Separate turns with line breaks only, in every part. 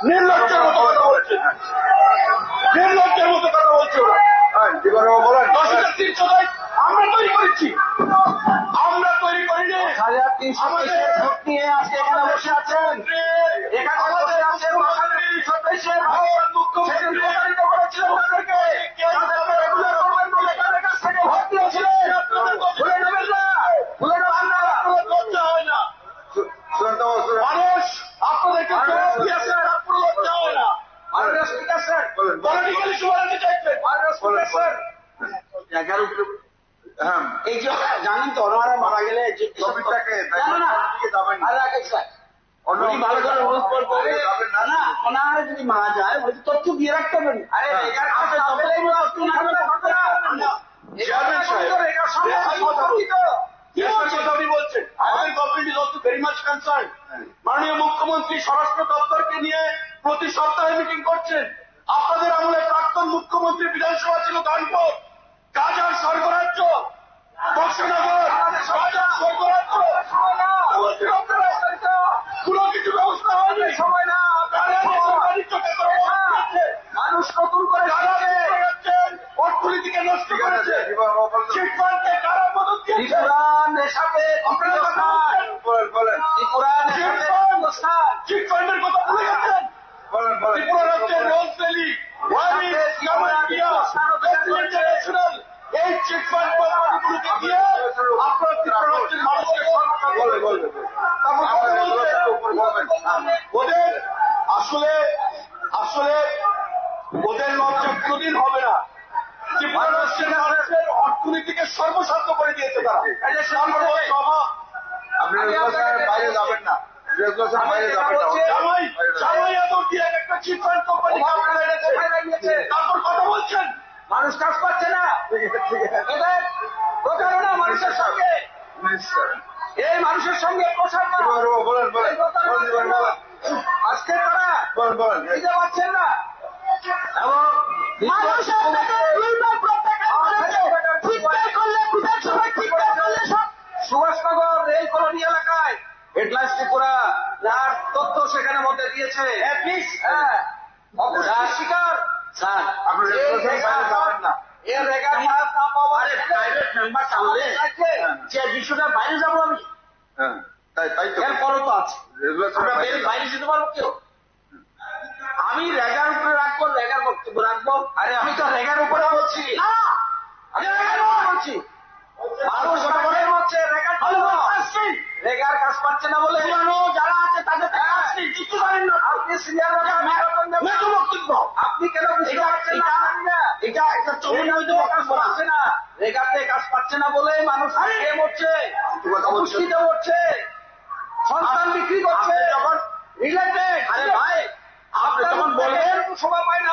নির্লজ্জের মতো কথা বলছে, নির্লজ্জের মতো কথা বলছে ওরা। 10,300 আমরা তৈরি করেছি, আমরা তৈরি করিনি।
1,300 ভোট নিয়ে আজকে এখানে বসে আছেন, এখানে বসে আছেন মুখ্যমন্ত্রী প্রতারিত করেছিলেন তাদেরকে, তাদেরকে রেগুলার করবেন বলে তাদের কাছ থেকে ভোট দিয়েছিলেন। ভুলে নেবেন না, ভুলে নেবেন না।
লজ্জা হয় না মানুষ আপনাদেরকে জবাব দিয়েছে, তারপর লজ্জা হয় না।
মাননীয় স্পিকার স্যার,
পলিটিক্যালি শুভারানি চাইছেন।
মাননীয় স্পিকার স্যার, এই যে জানেন তো ওনারা মারা গেলে যে ভালো করে অনুরোধ করবো না, ওনারা যদি মারা যায় ওই তথ্য দিয়ে রাখতে পারেন। আরে
মাননীয় মুখ্যমন্ত্রী স্বরাষ্ট্র দপ্তরকে নিয়ে প্রতি সপ্তাহে মিটিং করছেন। আপনাদের আমলে প্রাক্তন মুখ্যমন্ত্রী বিধানসভা ছিল কানপুর, গাজার স্বর্গরাজ্য, বক্সনগর, গাজার স্বর্গরাজ্য, কোন কিছু ব্যবস্থা হয়নি। সময় না,
মানুষ নতুন করে
অর্থনীতিকে নষ্ট করেছে, চিটফান্ডে কারা মদত দিয়েছে, চিটফান্ডের কথা ভুলে গেছেন। ত্রিপুরা রাজ্যের রোজ ভ্যালি, ইন্টারন্যাশনাল এই চিটফান্ড কোম্পানিগুলোকে দিয়ে আপনার ত্রিপুরা রাজ্যের মানুষকে ওদের আসলে আসলে ওদের লজ্জা কোনদিন হবে না। ত্রিপুরা রাজ্যের মানুষের অর্থনীতিকে সর্বস্বার্থ করে দিয়েছে তারা।
আপনি বাইরে যাবেন না,
তারপর কথা বলছেন
মানুষ কাজ পাচ্ছে না, প্রতারণা মানুষের সঙ্গে, এই মানুষের সঙ্গে আজকে তারা দিতে পারছেন না। এবং সুভাষনগর রেল কলোনি এলাকায় হেডলাইন্স ত্রিপুরা যার তথ্য সেখানে মধ্যে দিয়েছে, শিকার স্যার আপনি এর রেগার যে বিষয়টা বাইরে যাবো আমি, এরপরও তো আছে বাইরে যেতে পারবো কেউ। আমি রেগার উপরে রাখবো, রেগার বক্তব্য রাখবো। আরে আমি তো রেগার উপরে বলছি, আমি রেগার উপরে বলছি। মানুষ হচ্ছে রেগার কাজ পাচ্ছে না বলে যারা আছে তাদের আপনি সিনিয়র বক্তব্য, আপনি কেন এটা একটা চমন কাজ পাচ্ছে না, রেগাতে কাজ পাচ্ছে না বলে মানুষ মরছে, অপুষ্টিতে মরছে, সন্তান বিক্রি করছে, যখন রিলেটেড। আরে ভাই আপনি যখন বলবেন সময় পাই না,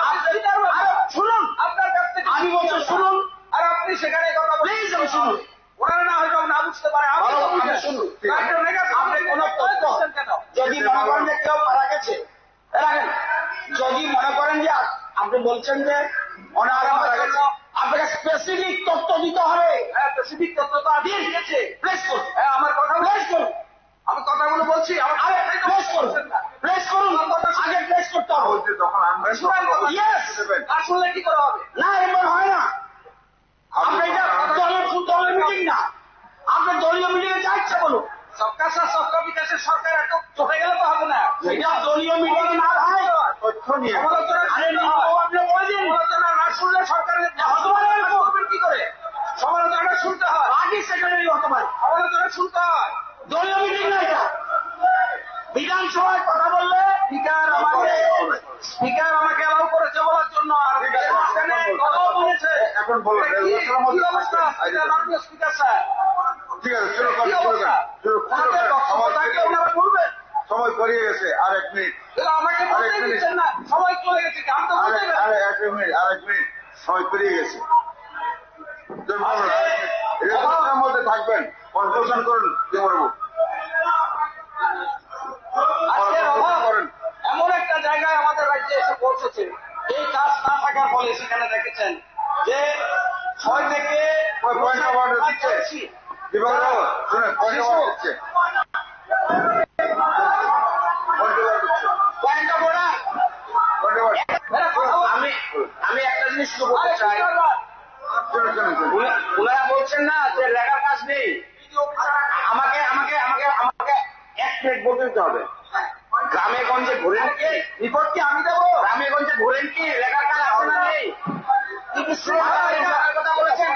শুনুন আপনার কাছ থেকে আমি বলছি শুনুন, আর আপনি সেখানে কথা প্লিজ আমি শুনুন, ওনারা না হয়তো না বুঝতে পারে, আপনি শুনুন। আপনি কোন তথ্য যদি মনে করেন যে কেউ মারা গেছে, যদি মনে করেন যে আপনি বলছেন যে ওনারা মারা গেছে, আপনাকে স্পেসিফিক তথ্য দিতে হবে। হ্যাঁ, স্পেসিফিক তথ্য তো দিয়ে দিয়েছে, প্লেস করুন। হ্যাঁ, আমার কথা প্লেস করুন, আমি কথাগুলো বলছি, প্লেস করুন, প্লেস করুন, আগে প্লেস করতে হবে। আর শুনলে কি করা হবে? না, এবার হয় না। আপনি এটা দলের মিটিং না, আপনার দলীয় মিটিং এ যা ইচ্ছা বলুন। সবকা সাথ সবকা বিকাশের সরকার এত চলে গেলে তো হবে না, এটা দলীয় মিটিং না ভাই, তথ্য নিয়ে সমালোচনা না শুনলে সরকারের করবেন কি করে? সমালোচনা শুনতে হয়, আগে সেক্রেটারি হতে পারে, সমালোচনা শুনতে হয়, দলীয় মিটিং না এটা। বিধানসভায় কথা বললে স্পিকার আমাকে অ্যালাউ করেছে বলার জন্য, আর কথাও বলেছে। এখন বলুন স্পিকার স্যার,
ঠিক আছে সময় করিয়ে গেছে, আর 1 মিনিট
আমাকে দিচ্ছেন না, সময় চলে গেছে,
এক মিনিট সময় করিয়ে গেছে। মধ্যে থাকবেন, কনফিউশন করুন
এমন একটা জায়গায় আমাদের রাজ্যে এসে পৌঁছেছে, এই কাজ না থাকার ফলে সেখানে দেখেছেন যে 6 থেকে জিনিস শুরু করতে চাই। ওনারা বলছেন না যে লেখার কাজ নেই, আমাকে আমাকে আমাকে আমাকে 1 মিনিট বলতে দিতে হবে। গ্রামে গঞ্জে ঘুরেন কি রিপোর্ট কি আমি দেবো? গ্রামে গঞ্জে ঘুরেন কি লেখার কাজ আছে না নেই? কথা বলেছেন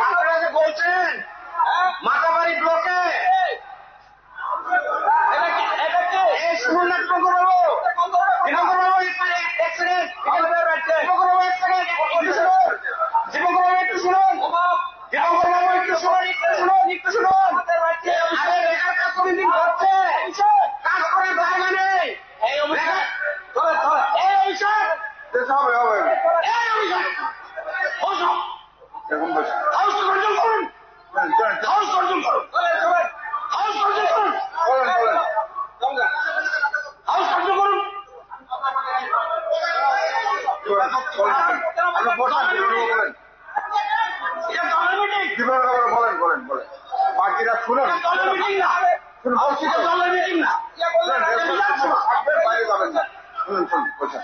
আপনারা যে বলছেন মাতাবাড়ি ব্লকে শুনুন না একটু শুনুন কতদিন করছে কাজ করে জায়গা নেই।
বাকিরা শুনুন, বাইরে যাবেন না, শুনুন শুনুন বলছেন।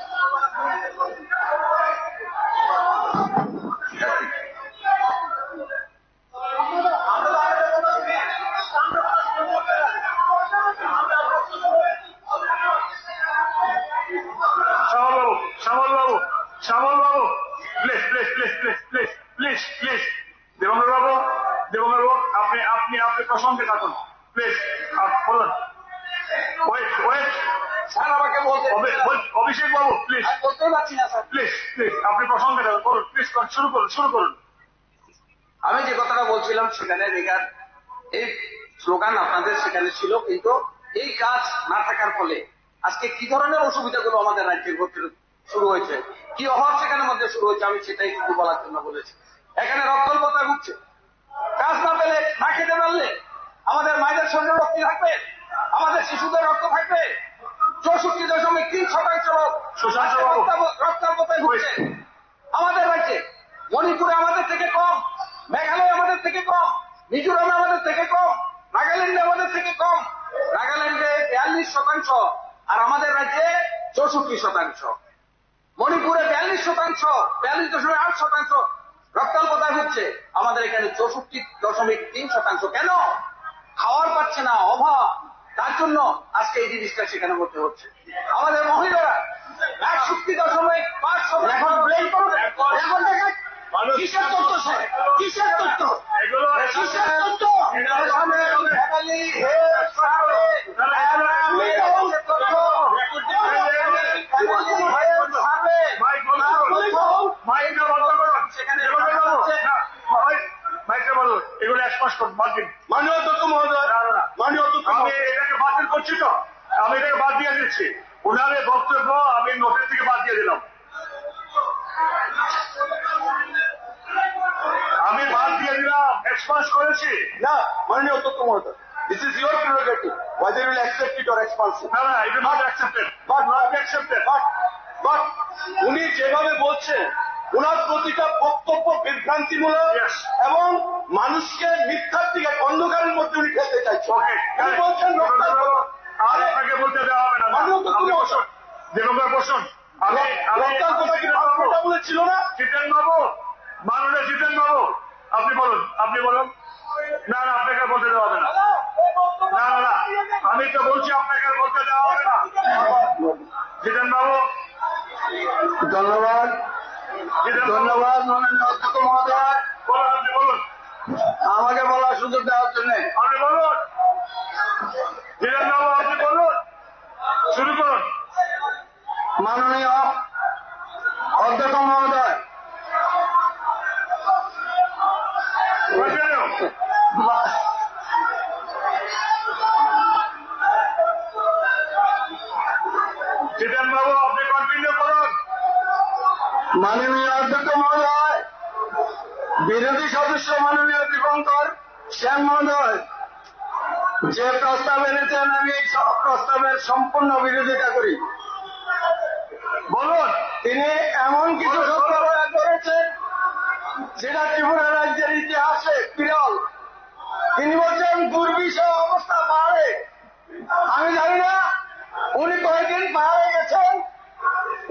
শ্যামল বাবু please please please please please please please দেবঙ্গর বাবু আপনি আপনি আপনি প্রসঙ্গে থাকুন প্লিজ। বলুন ওয়েট ওয়েট
স্যার আমাকে বলতে
অভিষেক বাবু প্লিজ
বলতেই পারছি না স্যার।
প্লিজ প্লিজ আপনি প্রসঙ্গে থাকুন, বলুন প্লিজ শুরু করুন শুরু করুন।
আমি যে কথাটা বলছিলাম সেখানে রেগার এই স্লোগান আপনাদের সেখানে ছিল, কিন্তু এই কাজ না থাকার ফলে আজকে কি ধরনের অসুবিধাগুলো আমাদের রাজ্যের মধ্যে শুরু হয়েছে, কি অভাব সেখানে মধ্যে শুরু হয়েছে, আমি সেটাই শুধু বলার জন্য বলেছি। এখানে রক্তল্পতা ঘুরছে, কাজ না পেলে না খেতে পারলে আমাদের মায়েদের শরীরে রক্ত থাকবে, আমাদের শিশুদের রক্ত থাকবে। 64.3% রক্তাল্পতায় ঘুরছে আমাদের রাজ্যে। মণিপুরে আমাদের থেকে কম, মেঘালয় আমাদের থেকে কম, মিজোরামে আমাদের থেকে কম, নাগাল্যান্ডে আমাদের থেকে কম। নাগাল্যান্ডে 42% আর আমাদের রাজ্যে 64%। মণিপুরে 42%, 42.8% রক্তাল্পতায় হচ্ছে। আমাদের এখানে 64.3%। কেন? খাওয়ার পাচ্ছে না, অভাব। তার জন্য আজকে এই জিনিসটা সেখানে করতে হচ্ছে। আমাদের মহিলারা 61.5% এখন ব্লেম করুন। এখন দেখেন কিসের তথ্য স্যার, কিসের তথ্য, কিসের তথ্য?
এগুলো এক মাস বাদ দিন।
মাননীয় অধ্যক্ষ মহোদয়, মাননীয় অধ্যক্ষ
আমি এটাকে বাতিল করছি তো, আমি এটাকে বাদ দিয়ে দিচ্ছি। ওনাদের বক্তব্য আমি নোটের থেকে বাদ দিয়ে দিলাম, আমি বাদ দিয়ে দিলাম, এক্সপান্স করেছি।
না মাননীয় অধ্যক্ষ মহোদয়, this is your prerogative whether you will accept it or expulse it.
না না, it is not accepted, not accepted.
But উনি যেভাবে বলছেন ওনার প্রতিটা বক্তব্য বিভ্রান্তিমূলক
Yes.
এবং মানুষকে মিথ্যার দিকে অন্ধকারের মধ্যে উনি ফেলতে চাইছেন।
Okay,
উনি বলছেন
আর আপনাকে বলতে দেওয়া হবে না। আপনি বসুন, দেবঙ্গর বসুন। আমি
কথা বলেছিল না
জিতেন বাবু, মাননীয় জিতেন বাবু, আপনি বলুন, আপনি বলুন। না না, আপনাকে বলতে দেওয়া হবে না। না না না, আমি তো বলছি আপনাকে বলতে দেওয়া হবে না। জিতেন বাবু,
ধন্যবাদ ধন্যবাদ মাননীয় অধ্যক্ষ মহোদয়,
বলুন, আপনি বলুন,
আমাকে বলার সুযোগ দেওয়ার জন্য।
আপনি বলুন। জিতেন বাবু, আপনি বলুন, শুরু করুন।
মাননীয় অধ্যক্ষ মহোদয়,
জিতেন বাবু, আপনি কন্টিনিউ করুন।
মাননীয় অধ্যক্ষ মহোদয়, বিরোধী সদস্য মাননীয় দীপঙ্কর সেন মহোদয় যে প্রস্তাব এনেছেন, আমি এই প্রস্তাবের সম্পূর্ণ বিরোধিতা করি।
বলুন।
তিনি এমন কিছু শব্দ প্রয়োগ করেছেন যেটা ত্রিপুরা রাজ্যের ইতিহাসে বিরল। তিনি বলছেন দুর্বিষহ অবস্থা পাহাড়ে। আমি জানি না উনি কয়েকদিন পাহাড়ে গেছেন,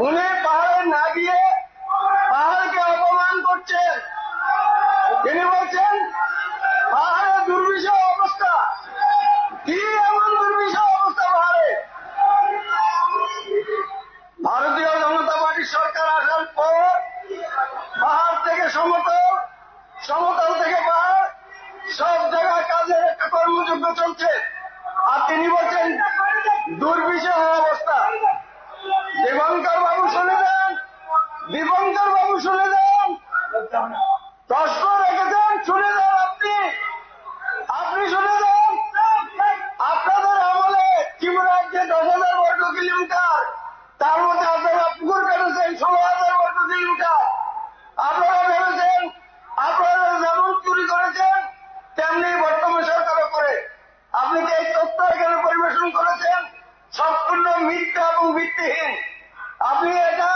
উনি পাহাড়ে না গিয়ে
রাজ্যে 10,000 বর্গ কিলোমিটার, তার মধ্যে আপনারা পুকুর কেটেছেন 16,000 বর্গ কিলোমিটার। আপনারা ভেবেছেন আপনারা যেমন চুরি করেছেন তেমনি বর্তমান সরকারও করে। আপনি যে এই তথ্য এখানে পরিবেশন করেছেন সম্পূর্ণ মিথ্যা এবং ভিত্তিহীন। আপনি এটা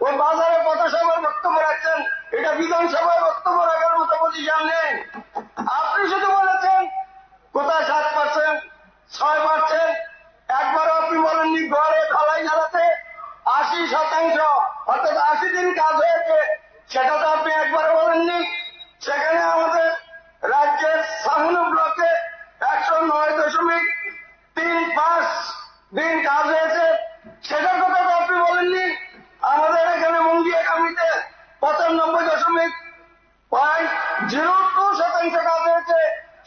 ওই বাজারে পথসভায় বক্তব্য রাখছেন, এটা বিধানসভায় বক্তব্য রাখার মতো পজিশন নেই। আপনি শুধু বলেছেন কোথায় 7%, 6%, একবারও আপনি বলেননি ঘরে ঢালাই ঢালাতে 80%, অর্থাৎ 80 দিন কাজ হয়েছে, সেটা তো আপনি একবারও বলেননি। সেখানে আমাদের রাজ্যের সাহানু ব্লকে 109.35 দিন কাজ হয়েছে, সেটার কথা তো আপনি বলেননি। আমাদের এখানে মুঙ্গিয়াকামিতে 95.02% কাজ হয়েছে,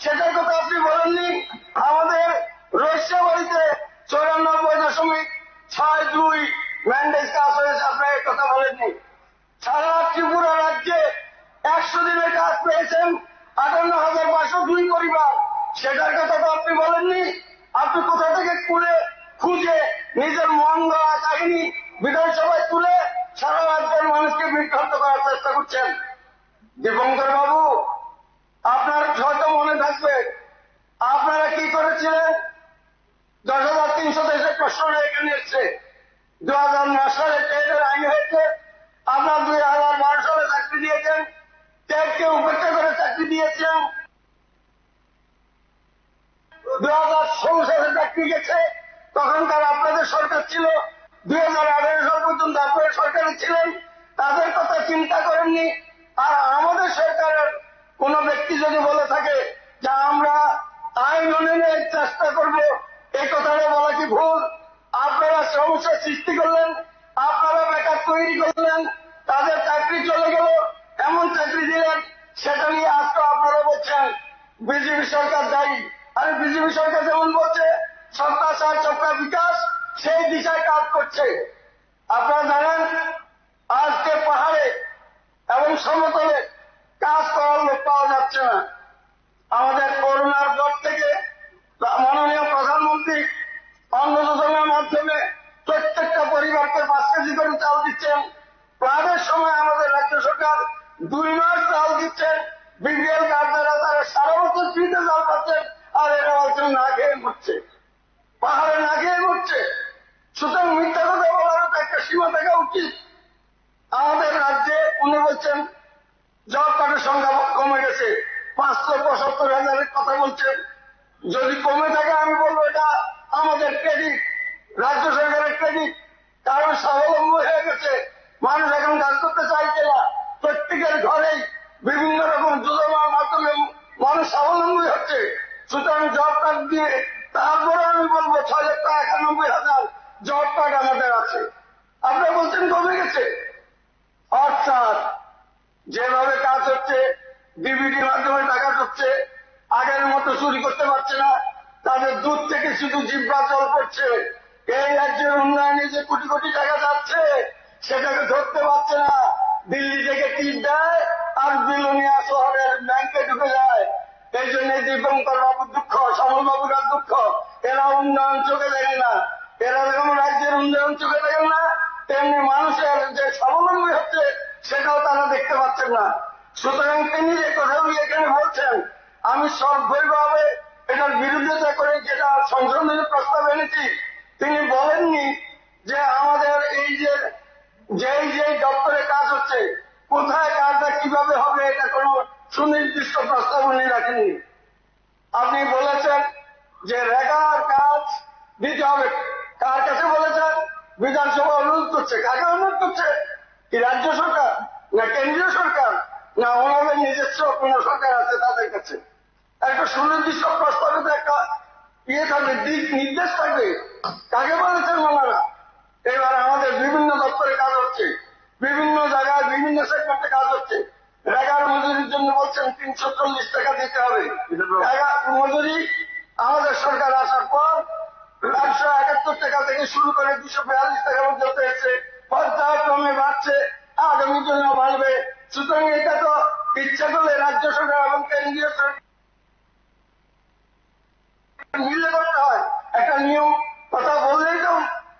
সেটার কথা আপনি বলেননি। আমাদের রৈশ্যাবাড়িতে 94.62 ম্যান্ডেজ কাজ হয়েছে, আপনি এই কথা বলেননি। সারা ত্রিপুরা রাজ্যে 100 দিনের কাজ পেয়েছেন 58,502 পরিবার, সেটার কথা তো আপনি বলেননি। আপনি কোথা থেকে খুঁজে নিজের মন গড়া কাহিনী বিধানসভায় তুলে সারা রাজ্যের মানুষকে বিভ্রান্ত করার চেষ্টা করছেন। দীপঙ্কর বাবু, আপনার হয়তো মনে থাকবে আপনারা কি করেছিলেন। 10,300 প্রশ্ন এখানে এসছে। 2009 সালে টেটের আইন হয়েছে, আপনার 2012 সালে চাকরি দিয়েছেন, টেটকে উপেক্ষা করে চাকরি দিয়েছেন। 2016 সালে চাকরি গেছে, তখনকার আপনাদের সরকার ছিল। 2018 সাল পর্যন্ত আপনাদের সরকারে ছিলেন, তাদের কথা চিন্তা করেননি। আর আমাদের সরকারের কোন ব্যক্তি যদি বলে থাকে যে আমরা আইন অনুযায়ী চেষ্টা করব, এই কথাটা বলা কি ভুল? আপনারা সমস্যা সৃষ্টি করলেন, আপনারা বেকার তৈরি করলেন, তাদের চাকরি চলে গেল, এমন চাকরি দিলেন, সেটা নিয়ে আজকে আপনারা বলছেন বিজেপি সরকার দায়ী। আর বিজেপি সরকার যেমন বলছে সবকা সাথ সবকা বিকাশ, সেই দিশায় কাজ করছে। আপনারা জানেন আজকে পাহাড়ে এবং সমতলে কাজ করার লোক পাওয়া যাচ্ছে না। আমাদের করোনার পর থেকে মাননীয় প্রধানমন্ত্রী অন্ন যোজনার মাধ্যমে প্রত্যেকটা পরিবারকে 5 কেজি করে চাল দিচ্ছেন। প্রাণের সময় আমাদের রাজ্য সরকার 2 মাস চাল দিচ্ছেন। বিপিএল কার্ড দ্বারা তারা সারা বছর ফ্রিতে চাল পাচ্ছেন, আর এরা বলছেন না খেয়ে মরছে, পাহাড়ে না খেয়ে মরছে। সুতরাং মিথ্যা কথা বলার তো একটা সীমা থাকা উচিত। আমাদের রাজ্যে উনি বলছেন জব কার্ডের সংখ্যা কমে গেছে, 575,000 কথা বলছেন। যদি কমে থাকে আমি বলবো এটা আমাদের ক্রেডিট, রাজ্য সরকারের ক্রেডিট। কারণ স্বাবলম্বী হয়ে গেছে, মানুষ এখন কাজ করতে চাইছে না। প্রত্যেকের ঘরেই বিভিন্ন রকম যোজনার মাধ্যমে মানুষ স্বাবলম্বী হচ্ছে। সুতরাং জব কার্ড দিয়ে তারপরে আমি বলবো 6,91,000 জব কার্ড আমাদের আছে। আপনারা বলছেন কমে গেছে, অর্থাৎ যেভাবে কাজ হচ্ছে ডিবিটির মাধ্যমে টাকা ঢুকছে, আগের মতো চুরি করতে পারছে না, তাদের দুধ থেকে শুধু জিহ্বা জল পড়ছে। এই রাজ্যের উন্নয়নে যে কোটি কোটি টাকা যাচ্ছে সেটাকে ধরতে পারছে না। দিল্লি থেকে টিপ দেয় আর বিলোনিয়া শহরের ব্যাংকে ঢুকে যায়। এই জন্য দীপঙ্কর বাবুর দুঃখ, সমল বাবুর দুঃখ। এরা উন্নয়ন চোখে দেখে না, এরা যেমন রাজ্যের উন্নয়ন চোখে দেখেন না, তেমনি মানুষের যে স্বাবলম্বী হচ্ছে সেটাও তারা দেখতে পাচ্ছেন না। সুতরাং তিনি যে কথাগুলি এখানে বলছেন, আমি সর্বভাবে এটার বিরোধিতা করে যেটা সংশোধনের প্রস্তাব এনেছি। তিনি বলেননি যে আমাদের এই যে যেই দপ্তরে কাজ হচ্ছে কোথায় কাজটা কিভাবে হবে, এটা কোন সুনির্দিষ্ট প্রস্তাব উনি রাখেননি। আপনি বলেছেন যে রেগার কাজ দিতে হবে, কার কাছে বলেছেন? বিধানসভা অনুরোধ করছে। কাকে অনুরোধ করছে? কি রাজ্য সরকার, না কেন্দ্রীয় সরকার, না ওনাদের নিজস্ব কোন সরকার আছে তাদের কাছে? একটা সুনির্দিষ্ট প্রস্তাবিত একটা থাকবে, দিক নির্দেশ থাকবে। কাকে বলেছেন ওনারা? এবার আমাদের বিভিন্ন দপ্তরে কাজ হচ্ছে, বিভিন্ন জায়গায় বিভিন্ন সেগমেন্টে কাজ হচ্ছে। রেগার মজুরির জন্য বলছেন 340 টাকা দিতে হবে। মজুরি আমাদের সরকার আসার পর 171 টাকা থেকে শুরু করে 242 টাকা পর্যন্ত এসছে, পর্যায়ক্রমে বাড়ছে, আগামী জন্য বাড়বে। সুতরাং এটা তো ইচ্ছা করলে রাজ্য সরকার এবং কেন্দ্রীয় সরকার মিলে করতে হয়। একটা নিয়ম কথা বললেই তো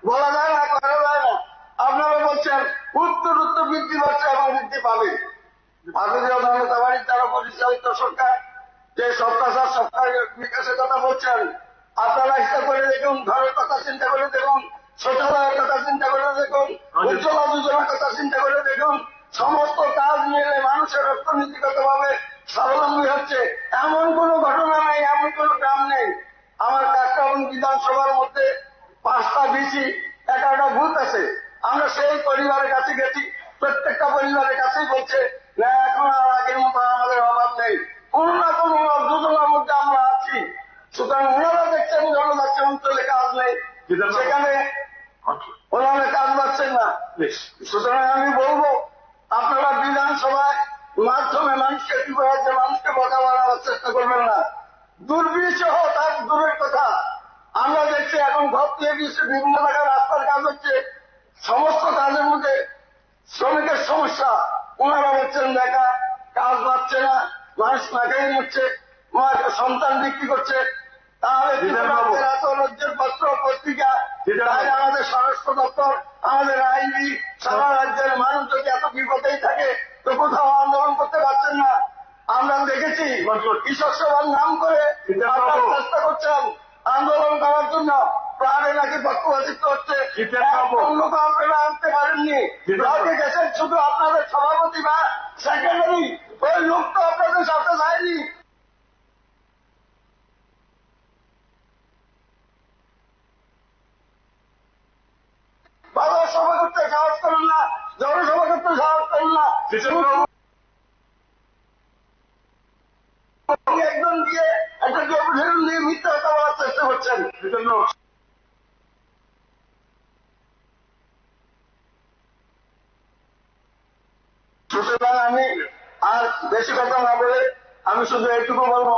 বলা যায় না, করা যায় না। আপনারা বলছেন উত্তর বৃদ্ধি পাচ্ছে এবং বৃদ্ধি পাবে। ভারতীয় জনতা পার্টির দ্বারা পরিচালিত সরকার যে সবকা সাথ সবকা বিকাশের কথা বলছেন, আপনারা হিসাব করে দেখুন, ঘরের কথা চিন্তা করে দেখুন, শৌচালয়ের কথা চিন্তা করে দেখুন, উজ্জ্বলা যোজনার কথা চিন্তা করে দেখুন, সমস্ত কাজ মিলে মানুষের অর্থনীতিগতভাবে স্বাবলম্বী হচ্ছে এমন কোনো ঘটনা নেই, এমন কোনো গ্রাম নেই। আমার কাকরাবন বিধানসভার মধ্যে 5টা বিসি 11টা বুথ আছে। আমরা সেই পরিবারের কাছে গেছি, প্রত্যেকটা পরিবারের কাছেই বলছে না এখন আর আগের মতো আমাদের অভাব নেই, কোনো না কোনো যোজনার মধ্যে আমরা আছি। সুতরাং ওনারা দেখছেন জনজাতি অঞ্চলে কাজ নেই, সেখানে ওনারা কাজ পাচ্ছেন না। সুতরাং আমি বলবো আপনারা বিধানসভায় মাধ্যমে মানুষকে কি করা হচ্ছে, মানুষকে বকা বাড়াবার চেষ্টা করবেন না। দুর্বিষহ তার দূরের কথা, আমরা দেখছি এখন ঘর তুলে দিয়েছে, বিভিন্ন জায়গায় রাস্তার কাজ হচ্ছে, সমস্ত কাজের মধ্যে শ্রমিকের সমস্যা। ওনারা বলছেন দেখা কাজ পাচ্ছে না, মানুষ নাকাই মরছে, সন্তান বিক্রি করছে। তাহলে এত লজ্জের পত্র পত্রিকা, তাই আমাদের স্বরাষ্ট্র দপ্তর, আমাদের আইনি, সারা রাজ্যের মানুষ যদি এত বিপদেই থাকে তো কোথাও আন্দোলন করতে পারছেন না। আমরা দেখেছি কৃষক সভার নাম করে চেষ্টা করছেন আন্দোলন করার জন্য, প্রাণে নাকি পক্ষপাতিত্ব হচ্ছে, লোক আপনারা আনতে পারেননি, কাউকে গেছেন শুধু আপনাদের সভাপতি বা সেক্রেটারি, ওই লোক তো আপনাদের সাথে যায়নি। বাবা সভা করতে সাহস করেন না, জনসভা করতে সাহস করেন না, একজন দিয়ে একটা ডেপুটেশন দিয়ে মিথ্যা কথা বলার চেষ্টা করছেন। সুতরাং আমি আর বেশি কথা না বলে আমি শুধু এইটুকু বলবো,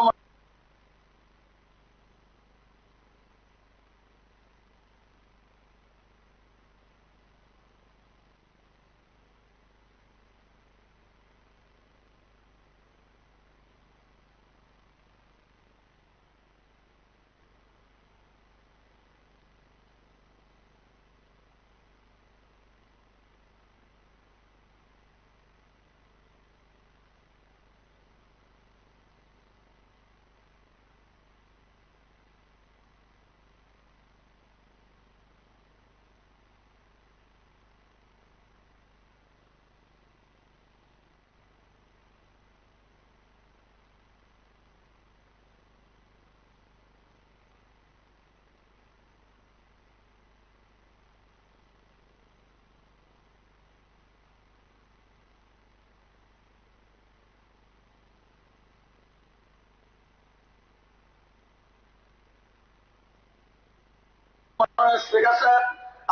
ঠিক আছে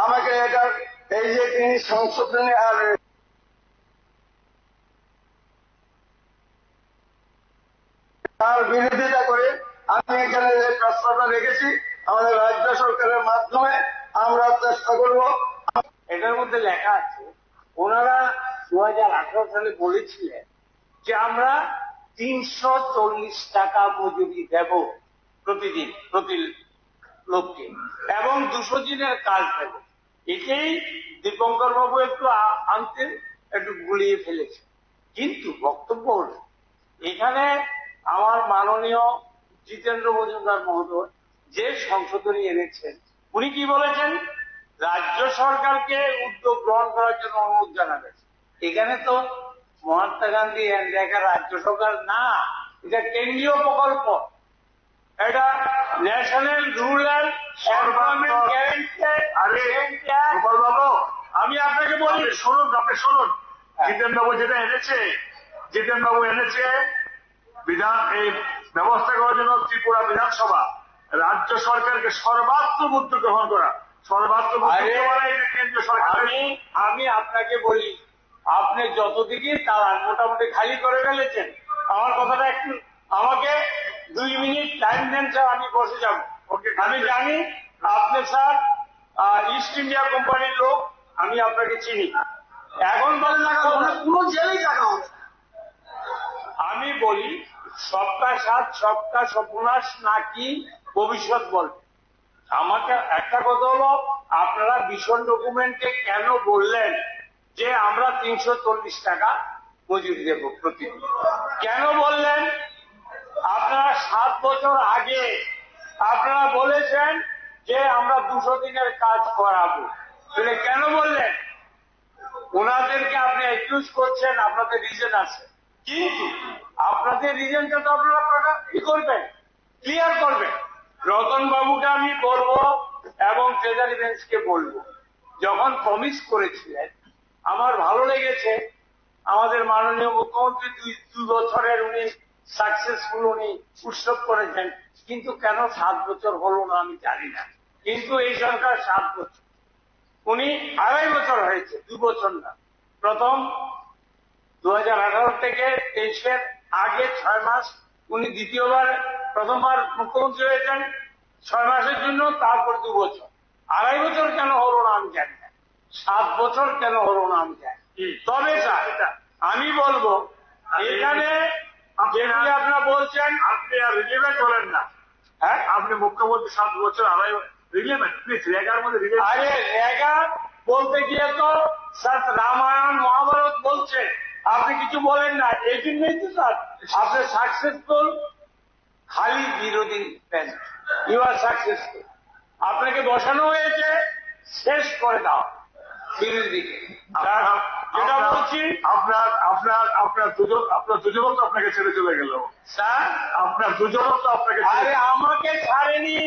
আমাকে এটা এই যে তিনি সংশোধনী আর তার বিরোধিতা করে আমি এখানে যে প্রস্তাবটা রেখেছি আমাদের রাজ্য সরকারের মাধ্যমে আমরা চেষ্টা করব। এটার মধ্যে লেখা আছে ওনারা 2018 সালে বলেছিলেন যে আমরা 340 টাকা মজুরি দেব প্রতিদিন প্রতি লোককে এবং 200 দিনের কাজ দেব। এটাই দীপঙ্কর বাবু একটু আনতে একটু গুলিয়ে ফেলেছে, কিন্তু বক্তব্য হল এখানে আমার মাননীয় জিতেন্দ্র মজুমদার মহোদয় যে সংশোধনী এনেছেন উনি কি বলেছেন, রাজ্য সরকারকে উদ্যোগ গ্রহণ করার জন্য অনুরোধ জানাবেন। এখানে তো মহাত্মা গান্ধী দেখা রাজ্য সরকার না, এটা কেন্দ্রীয় প্রকল্প, এটা ন্যাশনাল রুরাল এমপ্লয়মেন্ট গ্যারান্টি। আমি আপনাকে বলি
শুনুন, আপনি শুনুন, জিতেনবাবু যেটা এনেছে, জিতেনবাবু এনেছে বিধান এই ব্যবস্থা করার জন্য ত্রিপুরা বিধানসভা রাজ্য সরকারকে সর্বাত্মক উদ্যোগ গ্রহণ করা, সর্বাত্মক কেন্দ্রীয় সরকার।
আমি আপনাকে বলি আপনি যতদিকে তারা মোটামুটি খালি করে ফেলেছেন, আমার কথাটা একটু আমাকে 2 মিনিট টাইম দেন স্যার, আমি বসে যাব। আমি জানি আপনি স্যার ইস্ট ইন্ডিয়া কোম্পানির লোক, আমি আপনাকে চিনি। এখন বলেন না কোন জেলেই টাকা হবে। আমি বলি সবকা সাথ সবকা সর্বনাশ নাকি ভবিষ্যৎ বলবে।
আমাকে একটা কথা হলো, আপনারা ভীষণ ডকুমেন্টে কেন বললেন যে আমরা 340 টাকা মজুরি দেব প্রতিদিন? কেন বললেন? আপনারা 7 বছর আগে আপনারা বলেছেন যে আমরা 200 দিনের কাজ করাবো, তাহলে কেন বললেন? ওনাদেরকে আপনি অ্যাকিউজ করছেন, আপনাদের রিজন আছে, কিন্তু আপনাদের রিজনটা তো আপনারা কি করবেন, ক্লিয়ার করবেন। রতন বাবুকে আমি বলবো এবং ট্রেজারি বেঞ্চকে বলবো, যখন প্রমিস করেছিলেন আমার ভালো লেগেছে, আমাদের মাননীয় মুখ্যমন্ত্রী 2 বছরের উনি সাকসেসফুল উনি উৎসব করেছেন, কিন্তু কেন 7 বছর হলো না আমি জানি না। কিন্তু এই সরকার 7 বছর, উনি 2.5 বছর হয়েছে, 2 বছর না। প্রথম 2018 থেকে 23-এর আগে 6 মাস উনি দ্বিতীয়বার, প্রথমবার মুখ্যমন্ত্রী হয়েছেন 6 মাসের জন্য, তারপর 2 বছর। 2.5 বছর কেন হলো না আমি জানি না, 7 বছর কেন হলো না আমি জানি। তবে স্যার আমি বলবো, এখানে যেগুলি আপনারা বলছেন, আপনি আর রিলিভেন্ট হলেন না। হ্যাঁ, আপনি মুখ্যমন্ত্রী 7 বছর 2.5 রিলিভেন্ট, প্লিজ রেগার মধ্যে রিলিভেন্ট। আরে রেগা বলতে গিয়ে তো স্যার রামায়ণ মহাভারত বলছে, আপনি কিছু বলেন না, এই জন্যই তো স্যার আপনি সাকসেসফুল। খালি বিরোধী দেন, ইউ আর সাকসেসফুল। আপনাকে বসানো হয়েছে, শেষ করে দাও বিরোধীকে। যেটা বলছি, আপনার দুজন তো আপনাকে ছেড়ে চলে গেল স্যার, আপনার দুজন তো আপনাকে। আরে আমাকে ছাড়েনি,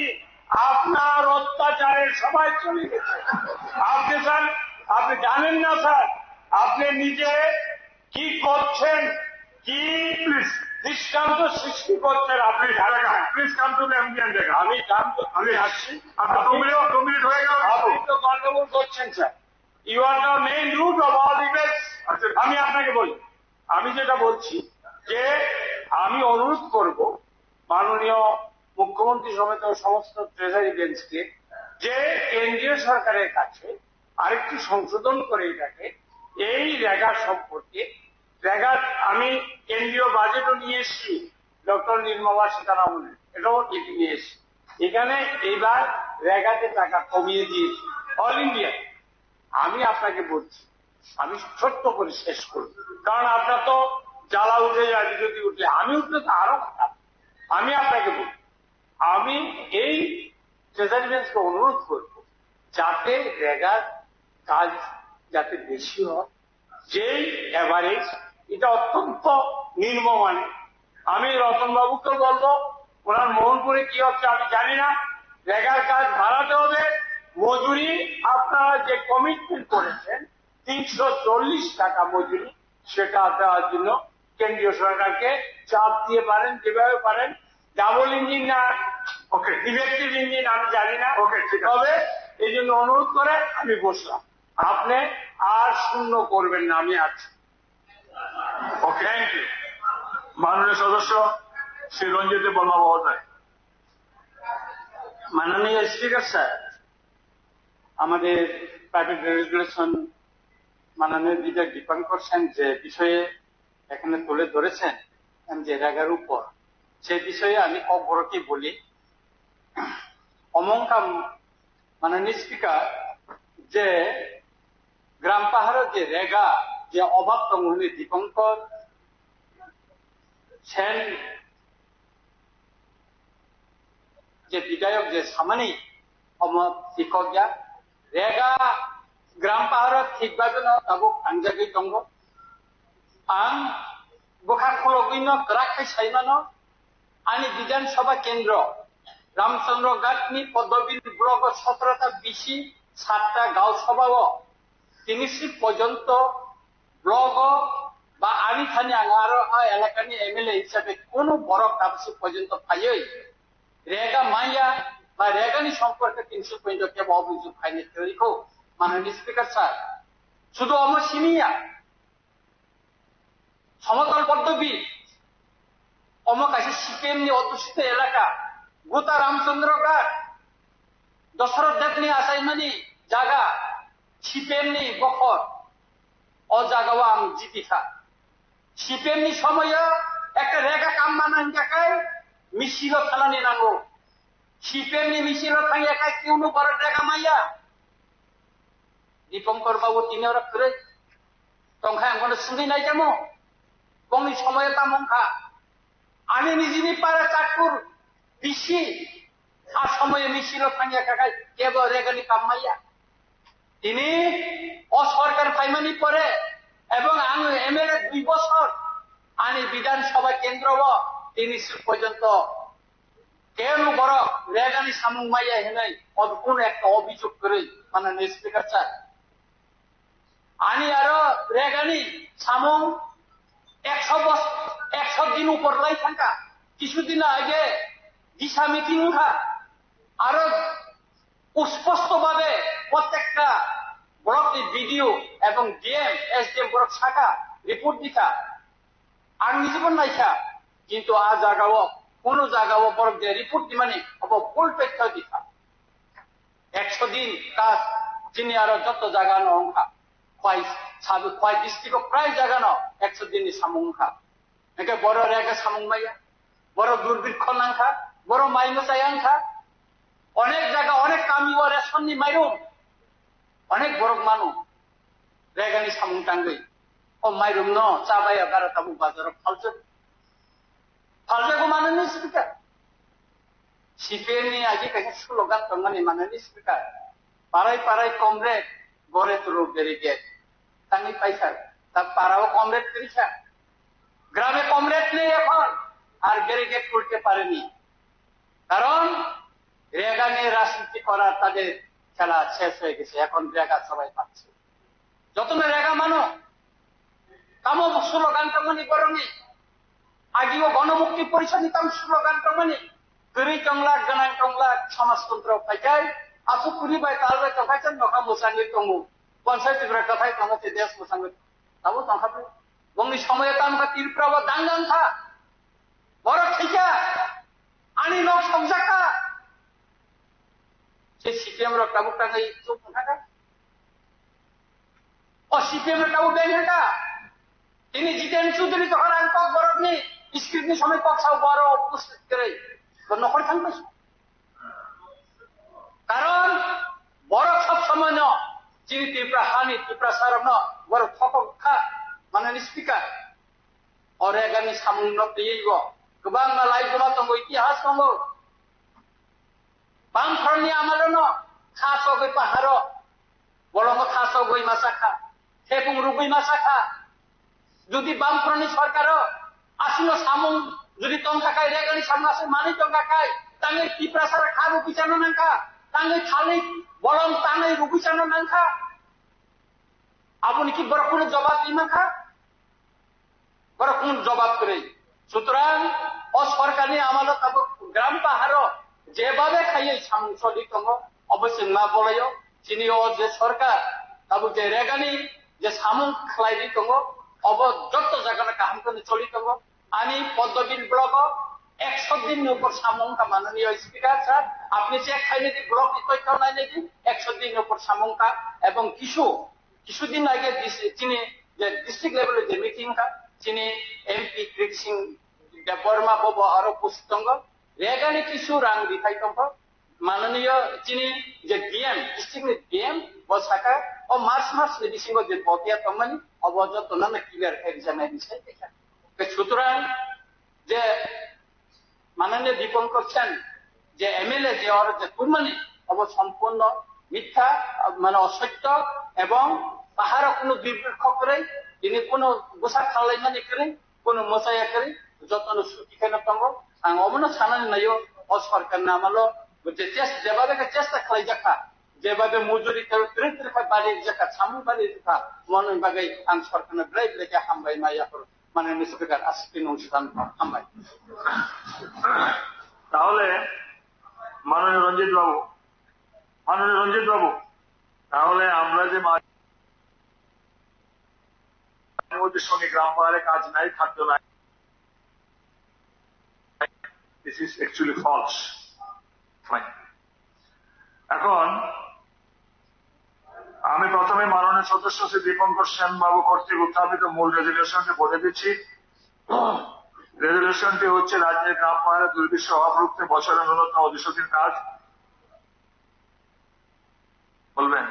আপনার অত্যাচারের সবাই চলে গেছে। আপনি স্যার, আপনি জানেন না স্যার আপনি নিজে কি করছেন, কি দৃষ্টান্ত সৃষ্টি করছেন আপনি। প্লিজ কাম টু এমবিএন জায়গা। আমি আসছি, আপনার 2 মিনিট হয়ে গেল। আপনি তো গন্ডগোল করছেন sir, you are the main root of all events. আমি আপনাকে বলি, আমি যেটা বলছি যে আমি অনুরোধ করব মাননীয় মুখ্যমন্ত্রী সমেত সমস্ত ট্রেজারি বেঞ্চকে যে কেন্দ্রীয় সরকারের কাছে আরেকটু সংশোধন করে এটাকে, এই রেগা সম্পর্কে, রেগা আমি কেন্দ্রীয় বাজেটও নিয়ে এসেছি, ডক্টর নির্মলা সীতারামনের এটাও নিয়ে এসেছি। এখানে এইবার রেগাতে টাকা কমিয়ে দিয়েছি অল ইন্ডিয়া। আমি আপনাকে বলছি, আমি ছোট্ট করে শেষ করব, কারণ আপনার তো জ্বালা উঠে যায়, যদি উঠলে আমি উঠলে তো আরো খারাপ। আমি আপনাকে বলছি, আমি এই ট্রেজারি বেঞ্চকে অনুরোধ করব যাতে রেগার কাজ যাতে বেশি হয়, যেই এভারেজ, এটা অত্যন্ত নিম্নমানের। আমি রতন বাবুকে বলবো, ওনার মোহনপুরে কি হচ্ছে আমি জানি না, রেগার কাজ বাড়াতে হবে। মজুরি আপনারা যে কমিটমেন্ট করেছেন 340 টাকা মজুরি, সেটা দেওয়ার জন্য কেন্দ্রীয় সরকারকে চাপ দিয়ে পারেন, যেভাবে পারেন। ডাবল ইঞ্জিন না ওকে ইলেকট্রিক ইঞ্জিন আমি জানি না, ওকে ঠিক আছে। তবে এই জন্য অনুরোধ করে আমি বসলাম, আপনি আর শূন্য করবেন না, আমি আছি। ওকে, থ্যাংক ইউ। মাননীয় সদস্য শ্রী রঞ্জিত বর্মা মহোদয়।
মাননীয় স্পিকার স্যার, আমাদের প্রাইভেট রেগুলেশন মাননীয় বিধায়ক দীপঙ্কর সেন যে বিষয়ে এখানে তুলে ধরেছেন যে রেগার উপর, সে বিষয়ে আমি অবরতি বলি। অমঙ্কাম মাননীয় স্পিকার, যে গ্রাম পাহাড়ের যে রেগা যে অভাব দं দীপঙ্কর সেন যে বিধায়ক যে সামানি শিক্ষকয়া রেগা গ্রাম পাহাড় ঠিকভাবে দাবो आंजागै दङ आं बोखाखलगैनो राखै साइमानो आंनि विधानसभा केन्द्र रामचंद्र घाटनि पद्मबिल ब्लक 17টা বিসি 7টা গাঁও সভাও তিনিসি পর্যন্ত ব্লক বা আমি থানি আরো এলাকানি এমএলএ হিসাবে কোনো বড় কাবসি পর্যন্ত পাইই রেগা মাইয়া বা রেগানি সম্পর্কে 350 কেব অভিযোগ ফাইনে তৈরিখौ মাননীয় স্পিকার স্যার শুধু অমসিনিয়া সমতল পদ্মবিল অমকাশে সিপিএমনি অধ্যুষিত এলাকা গোটা রামচন্দ্র ঘাট দশরথ দেবনি আসাইমানি জায়গা সিপিএমনি বখর ও জায়গাও আं জিতিখা সিপিএমনি সময়ে একটা রেগা কাম বানানি থাকায় মিছিল খালানি নাंगौ সিপিএমনি মিছিল থাকি একা কেউ বড় টাকা মাইয়া দীপঙ্কর বাবু তিনি ওরা করে তংখা এখনো শুনি নাই যেমন কোন সময়ে তামংখা আমি নিজে পারে চাটপুর পিসি আর সময়ে মিছিল থাকি একা কেবল রেগানি কামাইয়া তিনি অসরকার ফাইমানি পরে এবং আমি এমএলএ 2 বছর আনি বিধানসভা কেন্দ্র তিনি পর্যন্ত কেন বড় রেগানি সামুং মাইয়া হেনাই কোন একটা অভিযোগ করে মানে স্পিকার স্যার আনি আরো রেগানি সামুং 100 দিন উপর লাই থাকা কিছুদিন আগে দিশা মিটিং উঠা আরো স্পষ্ট ভাবে প্রত্যেকটা ব্লক ভিডিও এবং ডিএম এসডিএম ব্লক শাখা রিপোর্ট দিতা আর নিজীবন নাইখা কিন্তু আ জায়গাও কোন জায়গাও বড় যে রিপোর্ট মানে ফুল তথ্য দিতা 100 দিন কাজ যিনি আরো যত জায়গা নংখা কয় ডিস্ট্রিক্ট প্রায় জায়গা ন 100 দিন সামুংখা একে বড় রেখে সামুং মাইয়া বড় দুর্ভিক্ষ নাংখা বড় মাইনসাই আংখা অনেক জায়গা অনেক কামি ও রেশননি মাইরুম অনেক বড় মানুষ রেগানি সামুং টাঙ্গই ও মাইরুম ন চাবাইয়া বারা তাবু বাজার ফালজাগো মাননীয় স্পিকার সিপিএমনি আগে কাছে স্লোগান তঙ্গানি মাননীয় স্পিকার পাড়ায় পাড়ায় কমরেড গড়ে তুলো ব্যারিকেড তাঙ্গি পাইছা তার পাড়াও কমরেড করেছা গ্রামে কমরেড নেই এখন আর ব্যারিকেড করতে পারেনি কারণ রেগানি রাজনীতি করার তাদের খেলা শেষ হয়ে গেছে এখন রেগা সবাই পাচ্ছে যত না রেগা মানো তামো স্লোগান তঙ্গানি গরমে আগেও গণমুক্তি পরিষদ নিতাম স্লোগান তঙ্গানি গরি টংলা গানাং টংলা সমাজতন্ত্র পাইকায় আপু পুরি বাই তালবাই তখাইছেন নখা মোসাঙ্গি তঙ্গু পঞ্চায়েত কথাই তঙ্গাতে দেশ মোসাঙ্গি তাবো তঙ্কাতে বংনি সময়ে তামকা তীরপ্রাব দাঙ্গান থা বড় ঠিকা আনি লোক সংসাকা সে সিপিএম র কাবু টাঙ্গাই চোখ থাকা ও সিপিএম র কাবু ব্যাংক থাকা তিনি জিতেন চৌধুরী তখন আঙ্কক বরফ নেই স্ক্রিপ্টনি সময় পক্ষাও বড় উপস্থিত করে নকর থাকবে কারণ বড় সব সময় ন যিনি ত্রিপুরা হানি ত্রিপুরা সারম ন বড় ঠকক খা মানে স্পিকার অরেগানি সামুং পেয়েইব গোबां মালাই গোমা দङ ইতিহাস দङ বামফ্রন্টনি আমালো ন খাস গই পাহাড় বড় খাস গই মাসাখা থেপুং রুগই মাসাখা যদি বামফ্রন্টনি সরকার আসিনো সামুং যদি টংকাকাই রেগানি সামুং আসে মানি টংকাকাই তাঙ্গে ত্রিপুরা সারা খাবো পিছানো নাঙ্কা তাঙ্গে খালি বলং তাঙ্গে রুবিছানো নাঙ্কা আপনি কি বড় কোন জবাব দিই নাঙ্কা বড় কোন জবাব করে সুতরাং অসরকারি আমালো তাবো গ্রাম পাহাড় যেভাবে খাইয়ে সামুং চলি দङ অবশ্যই না বলাইও যিনি ও যে সরকার তাবো যে রেগানি যে সামুং খাইদি দङ অব যত জায়গা কাহাম করে চলি দङ আমি পদ্মবিল ব্লক 100 दिन ऊपर सामूंग का माननीय स्पीकर सर আপনি চেক খাইলে দি ব্লক তথ্য নাই নাকি 100 दिन ऊपर सामूंग का এবং কিছুদিন আগে তিনি যে ডিস্ট্রিক্ট লেভেলে যে মিটিং কা তিনি এমপি কৃষ্ণ সিং দেববর্মা বাবু আরো পুস্তঙ্গ রেগানি কিছু রাং দিখাই দङ মাননীয় তিনি যে ডিএম ডিস্ট্রিক্ট ডিএম বসাকা ও মার্চ বিসিঙ্গ যে বতিয়া তমানি অবজত না ক্লিয়ার এক্সামে দিছে দেখা সুতরাং যে মাননীয় দীপঙ্কর সেন যে এমএলএ যে ওর যে কুরমানি অব সম্পূর্ণ মিথ্যা মানে অসত্য এবং পাহাড় কোনো দুর্ভিক্ষ করে তিনি কোনো গোসা খালাইমানি করে কোনো মশাইয়া করে যতন সুখী কেন দङ আং অমন সানানি নাইও ও সরকার নামালো যে যেভাবে চেষ্টা খালাই যাখা যেভাবে মজুরি করে বাড়ি যাখা সামু বাড়ি যাখা মনে বাগাই আং সরকার ব্রাইব লেখা হামবাই মাইয়া করে মাননীয় স্পিকার আজকে অনুষ্ঠান হামবাই
তাহলে মাননীয় রঞ্জিত বাবু তাহলে আমরা যে সঙ্গে গ্রাম পাহাড়ে কাজ নাই খাদ্য নাই দিস ইজ অ্যাকচুয়ালি ফলস এখন আমি প্রথমে মাননীয় সদস্য শ্রী দীপঙ্কর সেন বাবু কর্তৃক উত্থাপিত মূল রেজলিউশনকে বলে দিচ্ছি রেজলিউশনটি হচ্ছে রাজ্যের গ্রাম পাহাড়ে দুর্বিষ অভাব রুখতে বছরে ন্যূনতম 200 দিন কাজ। বলবেন?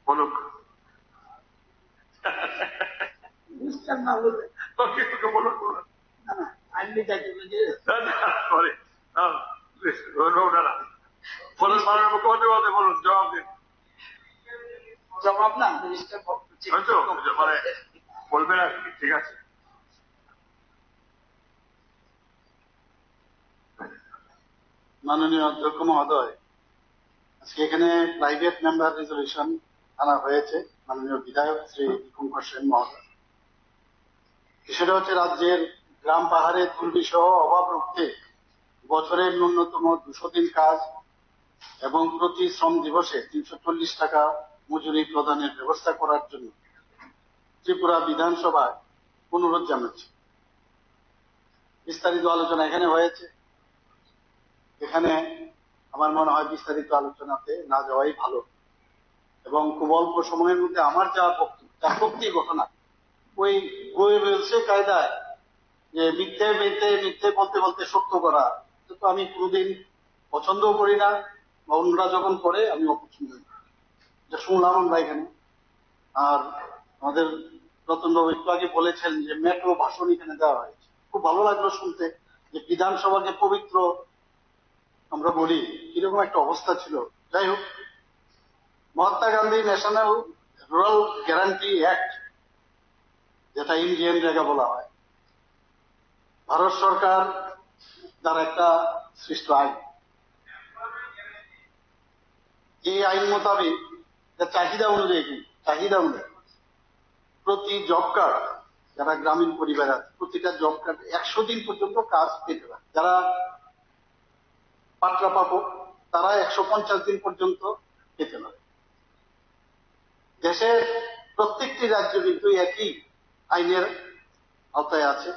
বলুক।
না বলবে
ওকে ওকে বলুন বলুন।
আইনি চাকরি
সরি বলুন, মাননীয় মুখ্যমন্ত্রী বলতে বলুন, জবাব দিন।
জবাব না মিনিস্টার
হয়তো মানে বলবেন আর কি, ঠিক আছে।
মাননীয় অধ্যক্ষ মহোদয়, আজকে এখানে প্রাইভেট মেম্বার রেজলিউশন আনা হয়েছে মাননীয় বিধায়ক শ্রী দীপঙ্কর সেন মহোদয়। সেটা হচ্ছে রাজ্যের গ্রাম পাহাড়ে দুর্বিষহ অভাব রুখতে বছরের ন্যূনতম 200 দিন কাজ এবং প্রতি শ্রম দিবসে 340 টাকা মজুরি প্রদানের ব্যবস্থা করার জন্য ত্রিপুরা বিধানসভায় অনুরোধ জানাচ্ছি। বিস্তারিত আলোচনা এখানে হয়েছে। এখানে আমার মনে হয় বিস্তারিত আলোচনাতে না যাওয়াই ভালো, এবং খুব অল্প সময়ের মধ্যে আমার যা বক্তব্য ঘটনা ওই বই বলছে কায়দায় যে মিথ্যে মিথ্যে মিথ্যে বলতে বলতে সত্য করা, তো আমি কোনোদিন পছন্দও করি না, বা অন্যরা যখন করে আমি অপছন্দ করি। এটা শুনলাম আমরা এখানে। আর আমাদের রতনবাবু একটু আগে বলেছেন যে মেট্রো ভাষণ এখানে দেওয়া হয়েছে, খুব ভালো লাগলো শুনতে যে বিধানসভাকে পবিত্র আমরা বলি, কিরকম একটা অবস্থা ছিল। যাই হোক, Mahatma Gandhi national rural guarantee act, যেটা ইন্ডিয়ান রেগা বলা হয়, ভারত সরকার দ্বারা একটা সৃষ্ট আইন। এই আইন মোতাবেক চাহিদা অনুযায়ী প্রতি জব কার্ড, যারা গ্রামীণ পরিবার আছে প্রতিটা জব কার্ড 100 দিন পর্যন্ত কাজ পেতে পারে। যারা পাত্রা পাবো তারা 150 দিন পর্যন্ত পেতে পারে। দেশের প্রত্যেকটি রাজ্য কিন্তু একই আইনের আওতায় আছে,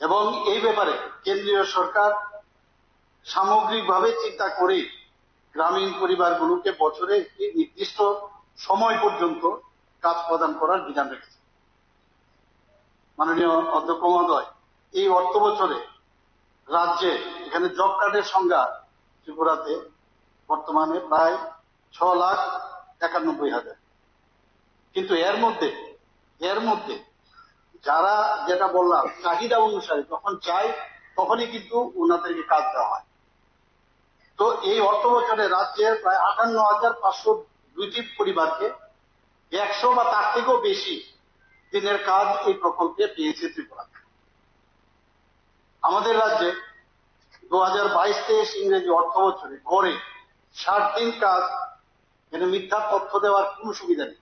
এবং এই ব্যাপারে কেন্দ্রীয় সরকার সামগ্রিকভাবে চিন্তা করে গ্রামীণ পরিবারগুলোকে বছরে একটি নির্দিষ্ট সময় পর্যন্ত কাজ প্রদান করার বিধান রেখেছে। মাননীয় অধ্যক্ষ মহোদয়, এই অর্থ বছরে রাজ্যে এখানে জব কার্ডের সংখ্যা ত্রিপুরাতে বর্তমানে প্রায় 6,91,000। কিন্তু এর মধ্যে যারা, যেটা বললাম, চাহিদা অনুসারে যখন চাই তখনই কিন্তু ওনাদেরকে কাজ দেওয়া হয়। তো এই অর্থ বছরে রাজ্যের প্রায় 58,502টি পরিবারকে 100 বা তার থেকেও বেশি দিনের কাজ এই প্রকল্পে পেয়েছে ত্রিপুরা। আমাদের রাজ্যে 2022-23 ইংরেজি অর্থ বছরে গড়ে 60 দিন কাজ, এখানে মিথ্যা তথ্য দেওয়ার কোন সুবিধা নেই।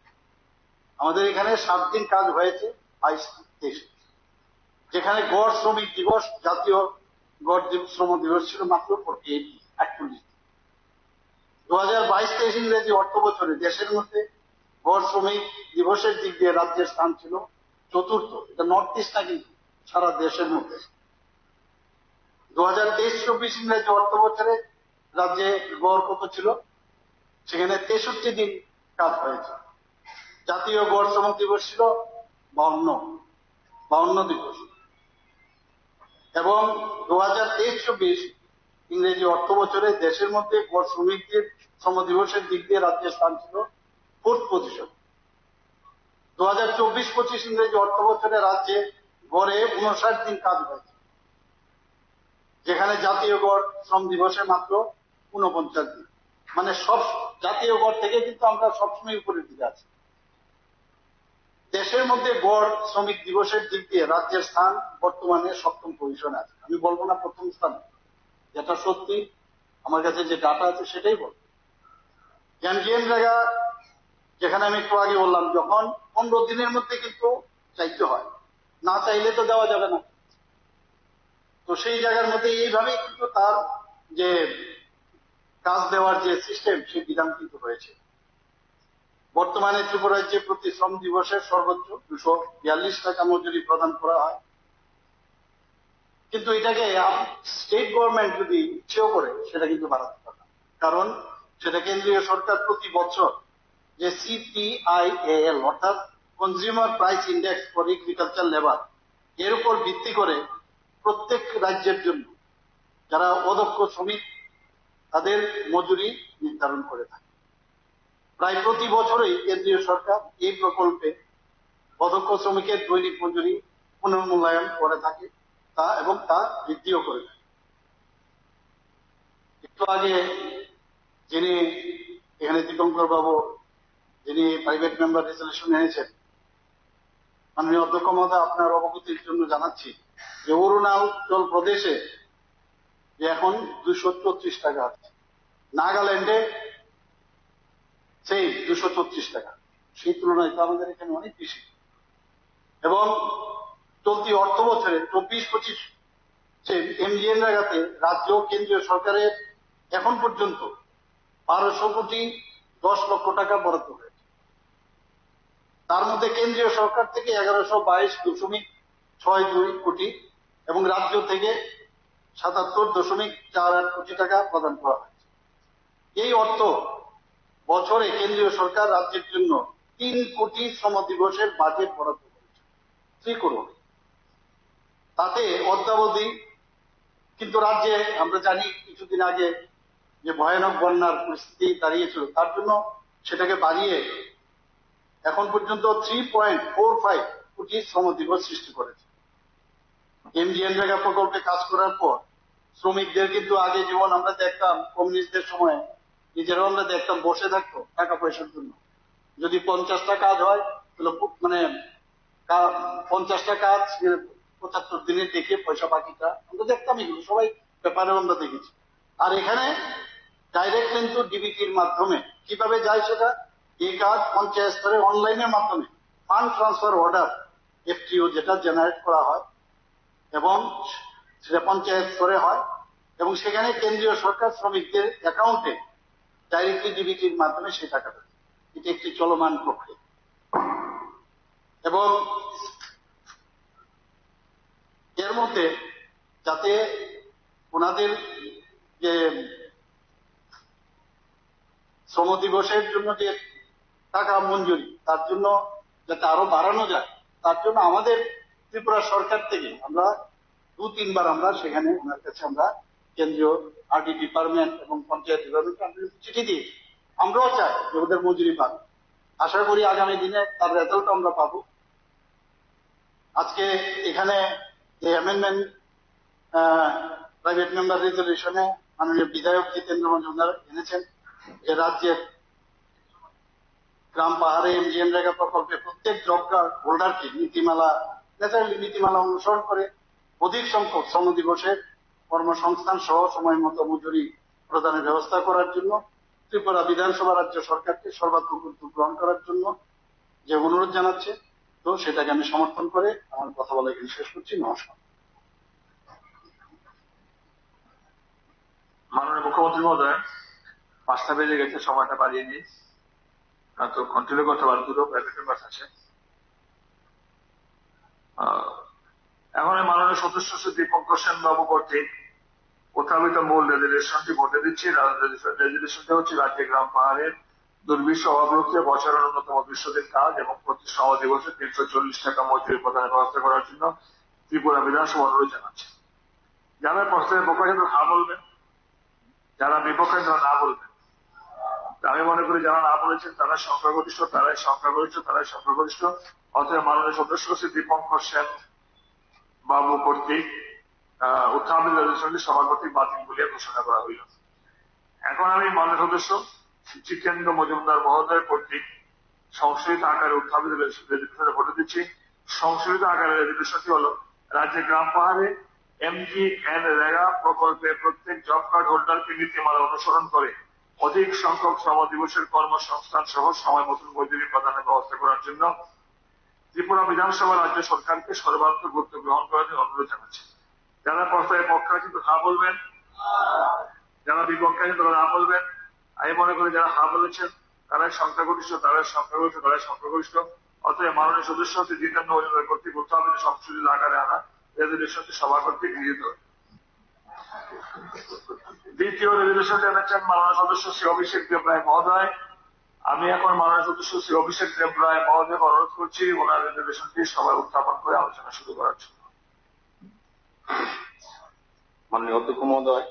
আমাদের এখানে 60 দিন কাজ হয়েছে 22-23, যেখানে গড় শ্রমিক দিবস, জাতীয় গড় শ্রম দিবস ছিল মাত্র 48। 2022-23 ইংরেজি অর্থ বছরে দেশের মধ্যে গড় শ্রমিক দিবসের দিক দিয়ে রাজ্যের স্থান ছিল 4র্থ। এটা নর্থ ইস্ট না, কিন্তু সারা দেশের মধ্যে। 2023-24 ইংরেজি অর্থ বছরে রাজ্যে গড় কত ছিল? সেখানে 63 দিন কাজ হয়েছে। জাতীয় গড় শ্রম দিবস ছিল 52 দিবস। এবং 2023-24 ইংরেজি অর্থ বছরে দেশের মধ্যে গড় শ্রমিকদের শ্রম দিবসের দিক দিয়ে রাজ্যের স্থান ছিল 4th পজিশন। 2024-25 ইংরেজি অর্থ বছরে রাজ্যে গড়ে 59 দিন কাজ হয়েছে, যেখানে জাতীয় গড় শ্রম দিবসে মাত্র 49 দিন। মানে সব জাতীয় গড় থেকে কিন্তু আমরা সবসময় উপরের দিকে আছি। দেশের মধ্যে গড় শ্রমিক দিবসের দিক দিয়ে রাজ্যের স্থান বর্তমানে 7ম পজিশনে আছে। আমি বলবো না প্রথম স্থানে, যেটা সত্যি আমার কাছে যে ডাটা আছে সেটাই বলবো। এনজিএন জায়গা, যেখানে আমি একটু আগে বললাম, যখন 15 দিনের মধ্যে কিন্তু চাইতে হয়, না চাইলে তো দেওয়া যাবে না। তো সেই জায়গার মধ্যে এইভাবেই কিন্তু তার যে কাজ দেওয়ার যে সিস্টেম, সেই বিধান কিন্তু রয়েছে। বর্তমানে ত্রিপুরা রাজ্যে প্রতি শ্রম দিবসে সর্বোচ্চ 242 টাকা মজুরি প্রদান করা হয়। কিন্তু এটাকে স্টেট গভর্নমেন্ট যদি ইচ্ছেও করে সেটা কিন্তু বাড়াতে পারে না, কারণ সেটা কেন্দ্রীয় সরকার প্রতি বছর যে CPIAL অর্থাৎ consumer price index for agriculture labour এর উপর ভিত্তি করে প্রত্যেক রাজ্যের জন্য যারা অদক্ষ শ্রমিক তাদের মজুরি নির্ধারণ করে থাকে। প্রায় প্রতি বছরই কেন্দ্রীয় সরকার এই প্রকল্পে অদক্ষ শ্রমিকের দৈনিক মজুরি পুনর্মূল্যায়ন করে থাকে এবং তা বৃদ্ধিও করে থাকে। একটু আগে যিনি এখানে দীপঙ্কর বাবু যিনি প্রাইভেট মেম্বার রেজলিউশন এনেছেন, মাননীয় অধ্যক্ষ মহোদয়, আপনার অবগতির জন্য জানাচ্ছি যে অরুণাচল প্রদেশে যে এখন 234 টাকা আছে, নাগাল্যান্ডে সেই 234 টাকা, সেই তুলনায় তো আমাদের এখানে অনেক বেশি। এবং চলতি অর্থ বছরে 24-25 এমজিএন জায়গাতে রাজ্য কেন্দ্রীয় সরকারের এখন পর্যন্ত 1200 কোটি 10 লক্ষ টাকা বরাদ্দ হয়েছে। তার মধ্যে কেন্দ্রীয় সরকার থেকে 1122.62 কোটি এবং রাজ্য থেকে 77.48 কোটি টাকা প্রদান করা হয়েছে। এই অর্থ বছরে কেন্দ্রীয় সরকার রাজ্যের জন্য 3 কোটি শ্রম দিবসের বাজেট বরাদ্দ করেছে, 3 করোড়। তাতে অদ্যাবধি কিন্তু রাজ্যে আমরা জানি কিছুদিন আগে যে ভয়ানক বন্যার পরিস্থিতি দাঁড়িয়েছিল, তার জন্য সেটাকে বাড়িয়ে এখন পর্যন্ত 3.45 কোটি শ্রম দিবস সৃষ্টি করেছে। এমজিএনরেগা প্রকল্পে কাজ করার পর শ্রমিকদের কিন্তু আগে যেমন আমরা দেখতাম কমিউনিস্টদের সময় নিজেরাও আমরা দেখতাম বসে থাকতো টাকা পয়সার জন্য। যদি 50টা কাজ হয় তাহলে মানে 50টা কাজ 75 দিনে দেখে পয়সা বাকিটা আমরা দেখতাম, এগুলো সবাই পেপারেও আমরা দেখেছি। আর এখানে ডাইরেক্ট কিন্তু ডিবিটির মাধ্যমে কিভাবে যায় সেটা, এই কাজ পঞ্চায়েত স্তরে অনলাইনের মাধ্যমে ফান্ড ট্রান্সফার অর্ডার এফটিও যেটা জেনারেট করা হয় এবং সেটা পঞ্চায়েত স্তরে হয় এবং সেখানে কেন্দ্রীয় সরকার শ্রমিকদের অ্যাকাউন্টে ডাইরেক্টলি ডিবিটির মাধ্যমে সেই টাকাটা, এটা একটি চলমান প্রক্রিয়া। এবং এর মধ্যে যাতে ওনাদের যে শ্রম দিবসের জন্য যে টাকা মঞ্জুরি তার জন্য যাতে আরো বাড়ানো যায়, তার জন্য আমাদের ত্রিপুরা সরকার থেকে আমরা 2-3 বার আমরা সেখানে ওনার কাছে আমরা কেন্দ্রীয় আরডি ডিপার্টমেন্ট এবং পঞ্চায়েত ডিপার্টমেন্ট চিঠি দিই। আমরাও চাই যে ওদের মজুরি পাক। আশা করি আগামী দিনে তার রেজাল্ট আমরা পাবো। আজকে এখানে যে অ্যামেন্ডমেন্ট প্রাইভেট মেম্বার রেজলিউশনে মাননীয় বিধায়ক জিতেন্দ্র মজুমদার এনেছেন যে রাজ্যের গ্রাম পাহাড়ে এমজিএনরেগা প্রকল্পে প্রত্যেক জব কার্ড হোল্ডারকে নীতিমালা অনুসরণ করে অধিক সংখ্যক শ্রম দিবসের কর্মসংস্থান সহ সময় মতো মজুরি প্রদানের ব্যবস্থা করার জন্য ত্রিপুরা বিধানসভা রাজ্য সরকারকে সর্বাত্মক উদ্যোগ গ্রহণ করার জন্য যে অনুরোধ জানাচ্ছে, তো সেটাকে আমি সমর্থন করে আমার কথা বলা এখানে শেষ করছি। নমস্কার।
মাননীয় মুখ্যমন্ত্রী মহোদয়, 5টা বেজে গেছে, সময়টা বাড়িয়ে নিই, তো কন্টিনিউ করতে পারবো, দুটো প্রাইভেট মেম্বার আছে। এখন মাননীয় সদস্য শ্রী দীপঙ্কর সেন বাবু কর্তৃক উত্থাপিত মূল রেজলিউশনটি ভোটে দিচ্ছি। রেজলিউশনটি হচ্ছে রাজ্যে গ্রাম পাহাড়ের দুর্বিষহ অবরোধে বছরের অন্যতম 200 দিন কাজ এবং প্রতি শ্রম দিবসে 340 টাকা মজুরি প্রদানের ব্যবস্থা করার জন্য ত্রিপুরা বিধানসভা অনুরোধ জানাচ্ছে। যারা প্রস্তাবের পক্ষে হা বলবেন, যারা বিপক্ষে তারা না বলবেন। আমি মনে করি যারা না বলেছেন তারা সংখ্যাগরিষ্ঠ, তারাই সংখ্যাগরিষ্ঠ। অতএব মাননীয় সদস্য শ্রী দীপঙ্কর সেন বাবু কর্তৃক উত্থাপিত রেজলিউশনটি সভা কর্তৃক বাতিল বলে ঘোষণা করা হইল। এখন আমি মাননীয় সদস্য জিতেন্দ্র মজুমদার মহোদয় কর্তৃক সংশোধিত আকারে উত্থাপিত রেজলিউশনে ভোটে দিচ্ছি। সংশোধিত আকারে রেজলিউশনটি হল রাজ্যে গ্রাম পাহাড়ে এমজিএনরেগা প্রকল্পে প্রত্যেক জব কার্ড হোল্ডারকে নীতিমালা অনুসরণ করে অধিক সংখ্যক শ্রম দিবসের কর্মসংস্থান সহ সময় মতন মজুরি প্রদানের ব্যবস্থা করার জন্য ত্রিপুরা বিধানসভা রাজ্য সরকারকে সর্বাত্মক উদ্যোগ গ্রহণ করার জন্য অনুরোধ জানাচ্ছে। যারা প্রস্তাবের পক্ষে আছেন হা বলবেন, যারা বিপক্ষে আছেন তারা না বলবেন। আমি মনে করি যারা হা বলেছেন তারাই সংখ্যাগরিষ্ঠ। অতএব মাননীয় সদস্য শ্রী জিতেন্দ্র মজুমদার কর্তৃক উত্থাপিত সংশোধিত আকারে আনা রেজলিউশনটি সভা কর্তৃক গৃহীত। দ্বিতীয় রেজলিউশনটি এনেছেন মাননীয় সদস্য শ্রী অভিষেক দেব রায় মহোদয়। আমি এখন মাননীয় সদস্য শ্রী অভিষেক দেব রায় মহোদয়কে অনুরোধ করছি ওনার রেজলিউশনটি সবাই উত্থাপন করে আলোচনা শুরু করার জন্য।
মাননীয় অধ্যক্ষ মহোদয়,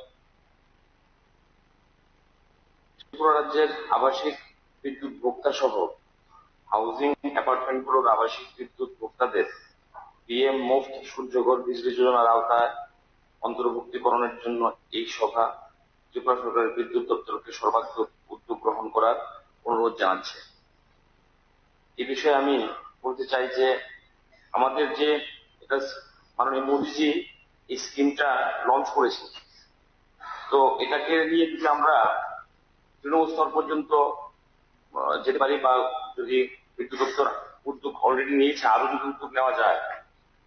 ত্রিপুরা রাজ্যের আবাসিক বিদ্যুৎ ভোক্তা সহ হাউজিং অ্যাপার্টমেন্টগুলোর আবাসিক বিদ্যুৎ ভোক্তাদের পিএম মুফত সূর্যঘর বিজলি যোজনার আওতায় অন্তর্ভুক্তিকরণের জন্য এই সভা ত্রিপুরা সরকারের বিদ্যুৎ দপ্তরকে সর্বাত্মক উদ্যোগ গ্রহণ করার অনুরোধ জানাচ্ছে। এই বিষয়ে আমি বলতে চাই যে আমাদের যে এটা মাননীয় মোদীজি এই স্কিমটা লঞ্চ করেছে, তো এটাকে নিয়ে যদি আমরা তৃণমূল স্তর পর্যন্ত যেতে পারি বা যদি বিদ্যুৎ দপ্তর উদ্যোগ অলরেডি নিয়েছে, আরো যদি উদ্যোগ নেওয়া যায়,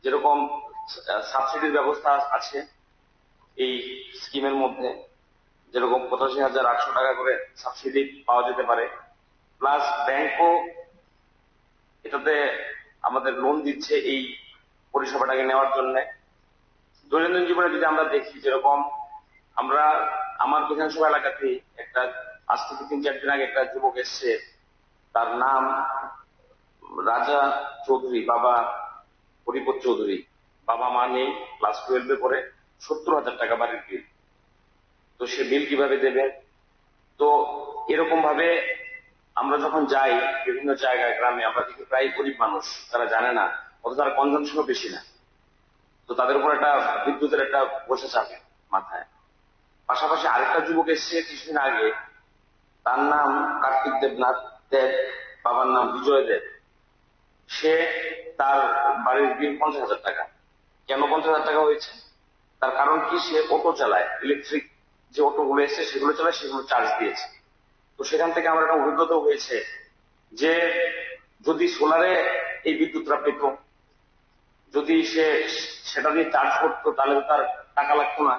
যেরকম সাবসিডির ব্যবস্থা আছে এই স্কিমের মধ্যে, যেরকম 85,800 টাকা করে সাবসিডি পাওয়া যেতে পারে, প্লাস ব্যাংকও এটাতে আমাদের লোন দিচ্ছে এই পরিষেবাটাকে নেওয়ার জন্য। দৈনন্দিন জীবনে যদি আমরা দেখি, যেরকম আমরা আমার বিধানসভা এলাকাতে একটা আজ থেকে 3-4 দিন আগে একটা যুবক এসছে, তার নাম রাজা চৌধুরী, বাবা হরিপদ চৌধুরী, বাবা মা নেই, ক্লাস 12-এ পড়ে, 70,000 টাকা বাড়ির বিল। তো সে বিল কিভাবে দেবে? তো এরকম ভাবে আমরা যখন যাই বিভিন্ন জায়গায় গ্রামে, আমরা দেখি প্রায় গরিব মানুষ, তারা জানে না, অথচ তার কনজামশনও বেশি না, তো তাদের উপর একটা বিদ্যুতের একটা বসে চাপে মাথায়। পাশাপাশি আরেকটা যুবক এসছে কিছুদিন আগে, তার নাম কার্তিক দেবনাথ দেব, বাবার নাম বিজয় দেব। সে তার বাড়ির বিল 50,000 টাকা। কেন 50,000 টাকা হয়েছে? তার কারণ কি? সে অটো চালায়, ইলেকট্রিক যে অটোগুলো এসছে সেগুলো চালায়, সেগুলো চার্জ দিয়েছে। তো সেখান থেকে আমার একটা অভিজ্ঞতা হয়েছে যে যদি সোলারে এই বিদ্যুৎটা পেত, যদি সে সেটা দিয়ে চার্জ করতো, তাহলে তার টাকা লাগতো না,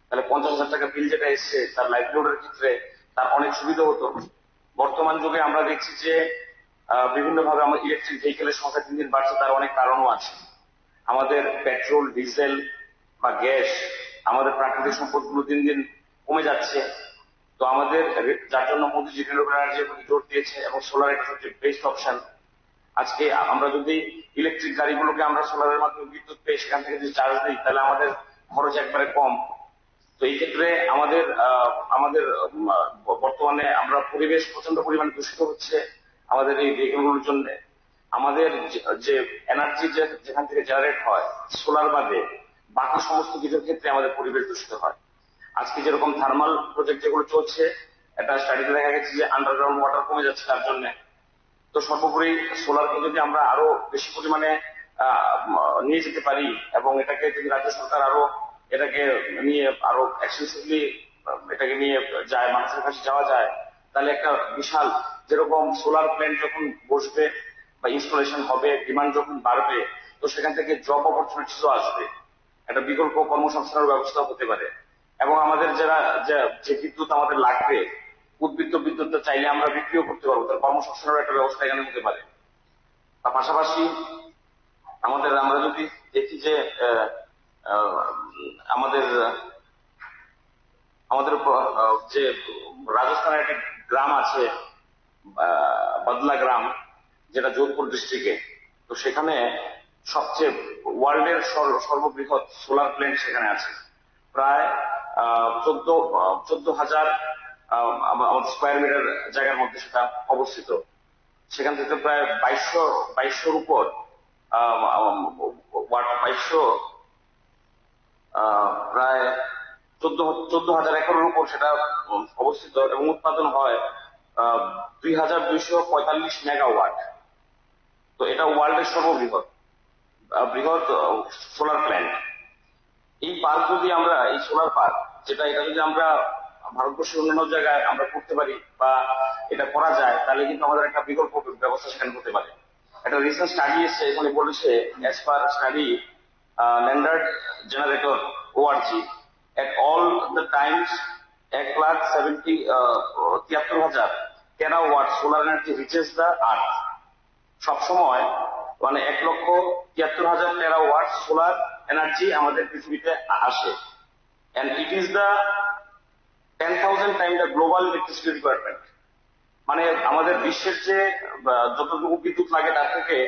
তাহলে 50,000 টাকা বিল যেটা এসছে তার লাইভলিহুডের ক্ষেত্রে তার অনেক সুবিধা হতো। বর্তমান যুগে আমরা দেখছি যে বিভিন্ন ভাবে আমার ইলেকট্রিক ভেহিকেলের সংখ্যা দিন দিন বাড়ছে, তার অনেক কারণও আছে। আমাদের পেট্রোল, ডিজেল বা গ্যাস, আমাদের প্রাকৃতিক সম্পদগুলো দিন দিন কমে যাচ্ছে। তো আমাদের যার জন্য মোদীজি রিনিউয়েবল এনার্জির প্রতি জোর দিয়েছে এবং সোলার একটা সবচেয়ে বেস্ট অপশন। আজকে আমরা যদি ইলেকট্রিক গাড়িগুলোকে আমরা সোলারের মাধ্যমে বিদ্যুৎ পেয়ে সেখান থেকে যদি চার্জ দিই, তাহলে আমাদের খরচ একবারে কম। তো এই ক্ষেত্রে আমাদের আমাদের বর্তমানে আমরা পরিবেশ প্রচন্ড পরিমাণে দূষিত হচ্ছে আমাদের এই ভেহিকেলগুলোর জন্য। আমাদের যে এনার্জি যেখান থেকে জেনারেট হয় সোলার বাদে, বাকি সমস্ত কিছুর ক্ষেত্রে আমাদের পরিবেশ দূষিত হয়। আজকে যেরকম থার্মাল প্রজেক্ট যেগুলো চলছে, একটা স্টাডিতে দেখা গেছে যে আন্ডারগ্রাউন্ড ওয়াটার কমে যাচ্ছে তার জন্য। তো সর্বোপরি সোলারকে যদি আমরা আরো বেশি পরিমাণে নিয়ে যেতে পারি এবং এটাকে যদি রাজ্য সরকার আরো এটাকে নিয়ে আরো এক্সটেন্সিভলি এটাকে নিয়ে যায়, মানুষের কাছে যাওয়া যায়, তাহলে একটা বিশাল, যেরকম সোলার প্ল্যান্ট যখন বসবে বা ইনস্টলেশন হবে, ডিমান্ড যখন বাড়বে, তো সেখান থেকে জব অপরচুনিটিসও আসবে, একটা বিকল্প কর্মসংস্থানের ব্যবস্থা হতে পারে। এবং আমাদের যারা যে বিদ্যুৎ আমাদের লাগবে, উদ্বৃত্ত বিদ্যুৎটা চাইলে আমরা বিক্রিও করতে পারবো, তার কর্মসংস্থানের একটা ব্যবস্থা এখানে হতে পারে। তার পাশাপাশি আমরা যদি দেখি যে আমাদের যে রাজস্থানের একটা গ্রাম আছে বদলা গ্রাম, যেটা যোধপুর ডিস্ট্রিক্টে, তো সেখানে সবচেয়ে ওয়ার্ল্ডের সর্ববৃহৎ সোলার প্ল্যান্ট সেখানে আছে, প্রায় 14,000 আমাদের স্কোয়ার মিটার জায়গার মধ্যে সেটা অবস্থিত। সেখান থেকে প্রায় 2200 উপর 2200 প্রায় 14,000 একরের উপর সেটা অবস্থিত এবং উৎপাদন হয় 2,245 মেগাওয়াট। তো এটা ওয়ার্ল্ডের সর্ববৃহৎ সোলার প্ল্যান্ট। এই পার্ক যদি আমরা, এই সোলার পার্ক এটা যদি আমরা ভারতবর্ষের অন্যান্য জায়গায় আমরা করতে পারি বা এটা করা যায়, তাহলে কিন্তু আমাদের একটা বিকল্প ব্যবস্থা সেখানে হতে পারে। একটা রিসেন্ট স্টাডি এসছে, এখানে বলেছে অ্যাজ পার স্টাডি ল্যান্ডার্ড generator ORG at all the times 1,73,000 terawatt solar energy reaches the earth. সবসময় মানে 1,73,000 টেরাওয়াট সোলার এনার্জি আমাদের পৃথিবীতে আসে, and it is the 10,000 times the global electricity requirement। মানে আমাদের বিশ্বের যে যতটুকু বিদ্যুৎ লাগে তার থেকে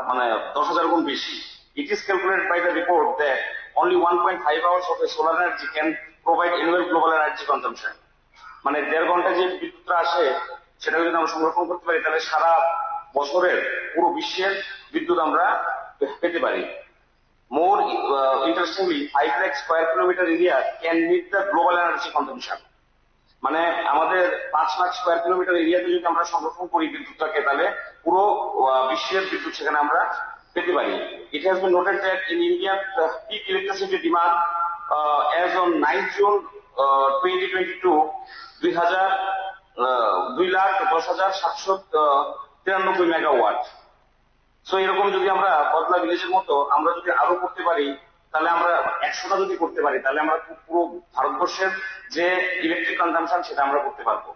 মানে 10,000 গুণ বেশি। It is calculated by the report that only 1.5 hours of a solar energy can provide annual global energy consumption. মানে 1.5 ঘন্টা যে বিদ্যুৎটা আসে সেটা যদি আমরা সংরক্ষণ করতে পারি তাহলে সারা বছরের পুরো বিশ্বের বিদ্যুৎ আমরা পেতে পারি। More interestingly, 5 lakh square kilometer area can meet the global energy consumption. মানে আমাদের 5 লাখ স্কোয়ার কিলোমিটার এরিয়াতে যদি আমরা সংরক্ষণ করি বিদ্যুৎটাকে তাহলে পুরো বিশ্বের বিদ্যুৎ সেখানে আমরা পেতে পারি। It has been noted that in India peak electricity demand as on 9 June 2022 2,10,793 megawatt. So এরকম যদি আমরা বদলা ভিলেজের মতো আমরা যদি আরো করতে পারি তাহলে আমরা 100টা যদি করতে পারি তাহলে আমরা পুরো ভারতবর্ষের যে ইলেকট্রিক কনজাম্পশন সেটা আমরা করতে পারবো।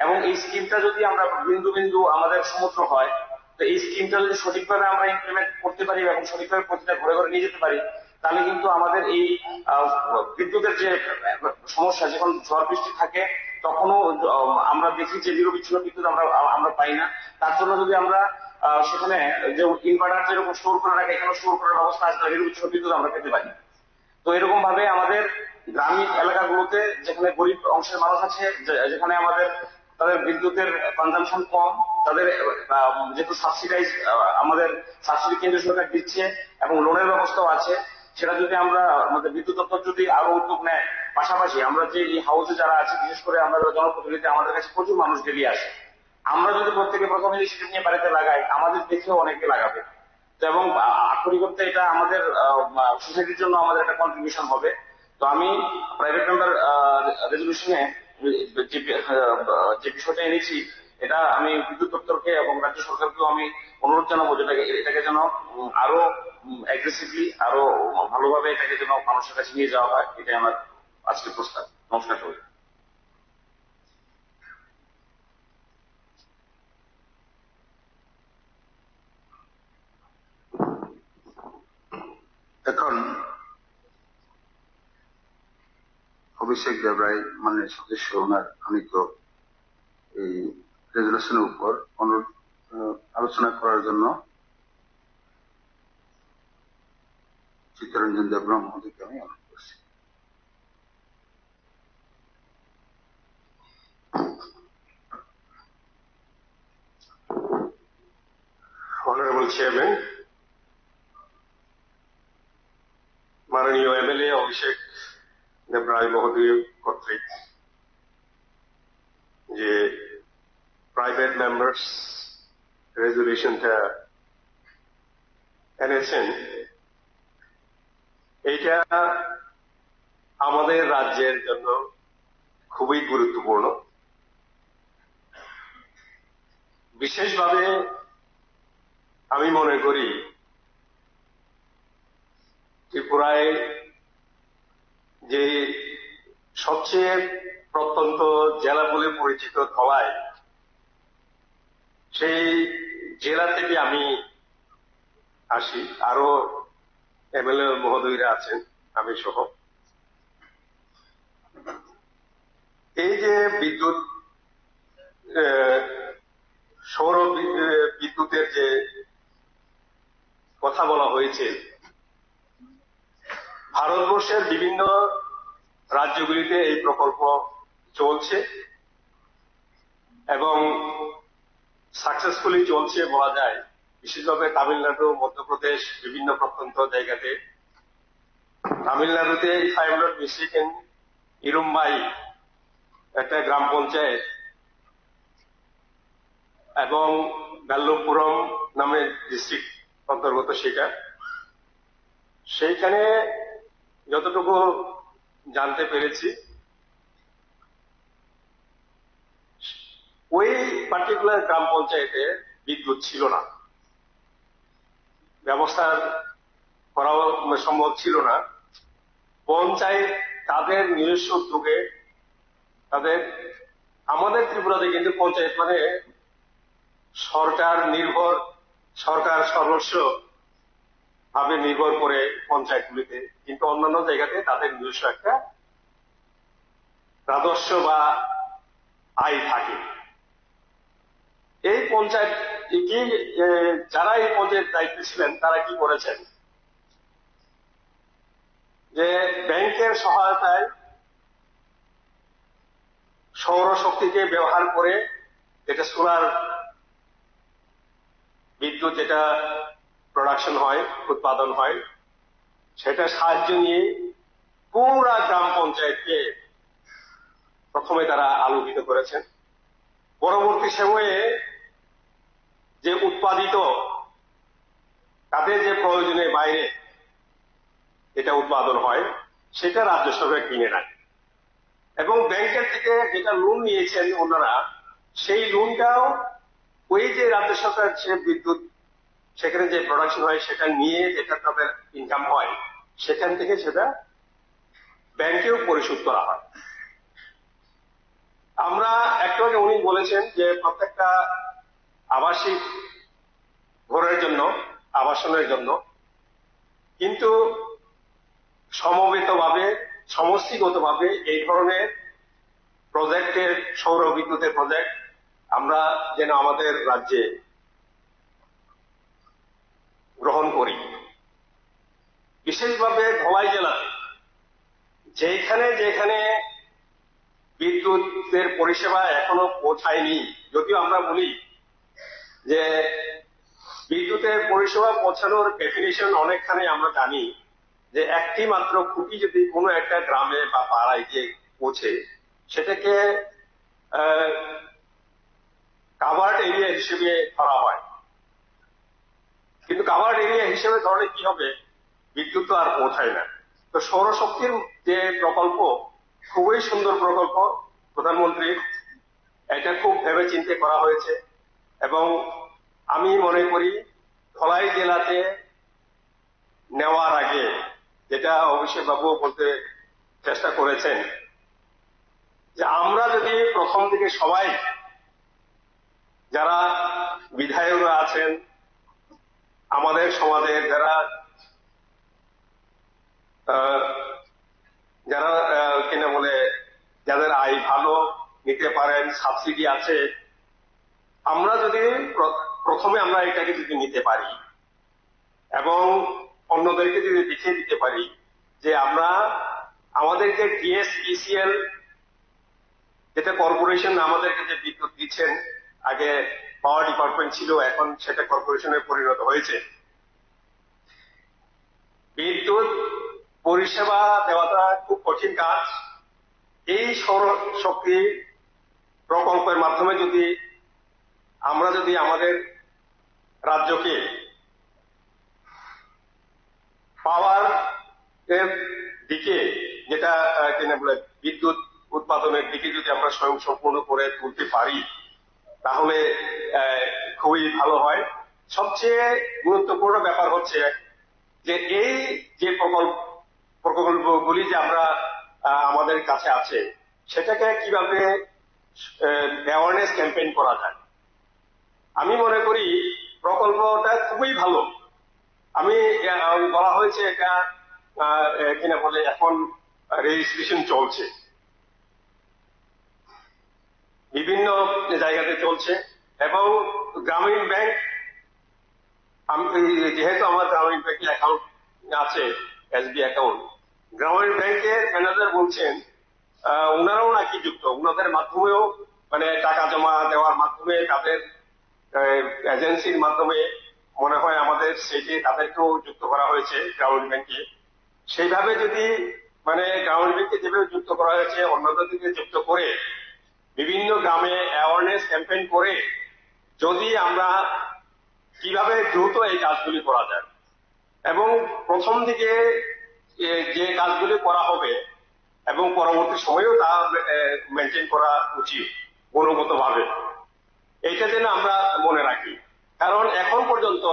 এবং এই স্কিমটা যদি আমরা বিন্দু বিন্দু আমাদের সমুদ্র হয় তো এই স্কিমটা যদি সঠিকভাবে আমরা ইমপ্লিমেন্ট করতে পারি এবং সঠিকভাবে প্রতিটা ঘরে ঘরে নিয়ে যেতে পারি তাহলে কিন্তু আমাদের এই বিদ্যুতের যে সমস্যা যখন ঝড় বৃষ্টি থাকে তখনও আমরা দেখি যে নিরবিচ্ছিন্ন বিদ্যুৎ আমরা পাই না। তার জন্য যদি আমরা সেখানে যে ইনভার্টার যেরকম স্টোর করে রাখে এখানে স্টোর করার ব্যবস্থা আছে নিরবিচ্ছিন্ন বিদ্যুৎ আমরা পেতে পারি। তো এরকম ভাবে আমাদের গ্রামীণ এলাকাগুলোতে যেখানে গরিব অংশের মানুষ আছে যেখানে তাদের বিদ্যুতের কনজাম্পশন কম তাদের যেহেতু সাবসিডাইজ আমাদের সাবসিডি কেন্দ্রীয় সরকার দিচ্ছে এবং লোনের ব্যবস্থাও আছে সেটা যদি আমরা আমাদের বিদ্যুৎ দপ্তর যদি আরো উদ্যোগ নেয় পাশাপাশি আমরা যে এই হাউসে যারা আছে বিশেষ করে আমরা জনপ্রতিনিধি আমাদের কাছে প্রচুর মানুষ বেরিয়ে আসে আমরা যদি প্রত্যেকে প্রথমে ইনিশিয়েটিভ নিয়ে বাড়িতে লাগাই আমাদের দেখেও অনেকে লাগাবে এবং আক্ষরিকতে এটা আমাদের সোসাইটির জন্য আমাদের একটা কন্ট্রিবিউশন হবে। তো আমি প্রাইভেট মেম্বার রেজলিউশনে যে বিষয়টা এনেছি এটা আমি বিদ্যুৎ দপ্তরকে এবং রাজ্য সরকারকেও আমি অনুরোধ জানাবো এটাকে যেন আরো অ্যাগ্রেসিভলি আরো ভালোভাবে এটাকে যেন মানুষের কাছে নিয়ে যাওয়া হয় এটাই আমার আজকের প্রস্তাব। নমস্কার সবাই।
এখন অভিষেক দেবরায় মাননীয় সদস্য ওনার আনিত এই রেজুলেশনের উপর আলোচনা করার জন্য চিত্তরঞ্জন দেবরায় মহোদয়কে আমি অনুরোধ করছি।
Honorable Chairman, মাননীয় এমএলএ অভিষেক দেবরায় মহোদয় কর্তৃক যে প্রাইভেট মেম্বার্স রেজুলেশনটা এনেছেন এটা আমাদের রাজ্যের জন্য খুবই গুরুত্বপূর্ণ। বিশেষভাবে আমি মনে করি ত্রিপুরায় যে সবচেয়ে প্রত্যন্ত জেলা বলে পরিচিত ধলাই সেই জেলা থেকে আমি আসি আরো এমএলএ মহোদয়রা আছেন আমি সহ। এই যে বিদ্যুৎ সৌর বিদ্যুতের যে কথা বলা হয়েছে ভারতবর্ষের বিভিন্ন রাজ্যগুলিতে এই প্রকল্প চলছে এবং সাকসেসফুলি চলছে বলা যায়। বিশেষভাবে তামিলনাড়ু মধ্যপ্রদেশ বিভিন্ন প্রত্যন্ত জায়গাতে তামিলনাড়ুতে ইরুম্বাই একটা গ্রাম পঞ্চায়েত এবং বেল্লপুরম নামে ডিস্ট্রিক্ট অন্তর্গত সেইখানে যতটুকু জানতে পেরেছি ওই পার্টিকুলার গ্রাম পঞ্চায়েতে বিদ্যুৎ ছিল না, ব্যবস্থা করাও সম্ভব ছিল না। পঞ্চায়েত তাদের নিজস্ব উদ্যোগে আমাদের ত্রিপুরাতে কিন্তু পঞ্চায়েত মানে সরকার সর্বস্ব ভাবে নির্ভর করে পঞ্চায়েতগুলিতে, কিন্তু অন্যান্য জায়গাতে তাদের নিজস্ব একটা রাজস্ব বা আয় থাকে। এই পঞ্চায়েত যারা এই পঞ্চায়েত দায়িত্বে ছিলেন তারা কি করেছেন, যে ব্যাংকের সহায়তায় সৌরশক্তিকে ব্যবহার করে যেটা সোলার বিদ্যুৎ যেটা প্রোডাকশন হয়, উৎপাদন হয়, সেটা সাহায্য নিয়ে পুরা গ্রাম পঞ্চায়েতকে প্রথমে তারা আলোকিত করেছেন। পরবর্তী সময়ে যে উৎপাদিত তাদের যে প্রয়োজনের বাইরে এটা উৎপাদন হয় সেটা রাজ্য সরকার কিনে নেয় এবং ব্যাংকের থেকে যেটা লোন নিয়েছেন ওনারা সেই লোনটাও ওই যে রাজ্য সরকার সে বিদ্যুৎ সেখানে যে প্রোডাকশন হয় সেটা নিয়ে যেটা তাদের ইনকাম হয় সেখান থেকে সেটা ব্যাংকেও পরিশোধ করা হয়। আমরা একটু আগে উনি বলেছেন যে প্রত্যেকটা আবাসিক ঘরের জন্য আবাসনের জন্য, কিন্তু সমবেতভাবে সমষ্টিগতভাবে এই ধরনের প্রজেক্টের সৌর বিদ্যুতের প্রজেক্ট আমরা যেন আমাদের রাজ্যে গ্রহণ করি। বিশেষভাবে ধলাই জেলাতে যেখানে যেখানে বিদ্যুতের পরিষেবা এখনো পৌঁছায়নি, যদিও আমরা বলি যে বিদ্যুতের পরিষেবা পৌঁছানোর ডেফিনিশন অনেকখানে আমরা জানি যে একটি মাত্র খুঁটি যদি কোনো একটা গ্রামে বা পাড়ায় গিয়ে পৌঁছে সেটাকে কাভার্ড এরিয়া হিসেবে ধরা হয়, কিন্তু কাভার্ড এরিয়া হিসেবে ধরলে কি হবে, বিদ্যুৎ তো আর পৌঁছায় না। তো সৌরশক্তির যে প্রকল্প খুবই সুন্দর প্রকল্প, প্রধানমন্ত্রী এটা খুব ভেবে চিন্তে করা হয়েছে এবং আমি মনে করি ধলাই জেলাতে নেওয়ার আগে যেটা অভিষেক বাবু বলতে চেষ্টা করেছেন যে আমরা যদি প্রথম থেকে সবাই যারা বিধায়করা আছেন আমাদের সমাজের যারা যারা কিনা বলে যাদের আয় ভালো নিতে পারেন, সাবসিডি আছে, আমরা যদি প্রথমে আমরা এটাকে যদি নিতে পারি এবং অন্যদেরকে যদি দেখিয়ে দিতে পারি যে আমরা আমাদেরকে টিএসইসিএল যেটা কর্পোরেশন আমাদেরকে যে বিদ্যুৎ দিচ্ছেন, আগে পাওয়ার ডিপার্টমেন্ট ছিল এখন সেটা কর্পোরেশনে পরিণত হয়েছে, বিদ্যুৎ পরিষেবা দেওয়াটা খুব কঠিন কাজ। এই সৌরশক্তি প্রকল্পের মাধ্যমে যদি আমরা যদি আমাদের রাজ্যকে পাওয়ার এর দিকে যেটা কিনা বলে বিদ্যুৎ উৎপাদনের দিকে যদি আমরা স্বয়ংসম্পূর্ণ করে তুলতে পারি তাহলে খুবই ভালো হয়। সবচেয়ে গুরুত্বপূর্ণ ব্যাপার হচ্ছে যে এই যে প্রকল্পগুলি যে আমরা আমাদের কাছে আছে সেটাকে কিভাবে অ্যাওয়ারনেস ক্যাম্পেইন করা যায়। আমি মনে করি প্রকল্পটা খুবই ভালো। আমি বলা হয়েছে এটা কিনা বলে এখন রেজিস্ট্রেশন চলছে, বিভিন্ন জায়গাতে চলছে এবং গ্রামীণ ব্যাংক, যেহেতু আমার গ্রামীণ ব্যাংকে অ্যাকাউন্ট আছে, এসবি অ্যাকাউন্ট, গ্রামীণ ব্যাংকের ম্যানেজার বলছেন ওনারাও নাকি যুক্ত, ওনাদের মাধ্যমেও মানে টাকা জমা দেওয়ার মাধ্যমে তাদের এজেন্সির মাধ্যমে মনে হয় আমাদের সেটি তাদেরকেও যুক্ত করা হয়েছে গ্রামীণ ব্যাংকে। সেইভাবে যদি মানে গ্রামীণ ব্যাংকে যেভাবে যুক্ত করা হয়েছে অন্যদেরকে যুক্ত করে বিভিন্ন গ্রামে অ্যাওয়ারনেস ক্যাম্পেইন করে যদি আমরা কিভাবে দ্রুত এই কাজগুলি করা যায় এবং প্রথম দিকে যে কাজগুলি করা হবে এবং পরবর্তী সময়েও তা মেনটেন করা উচিত গুণগতভাবে, এইটা যেন আমরা মনে রাখি। কারণ এখন পর্যন্ত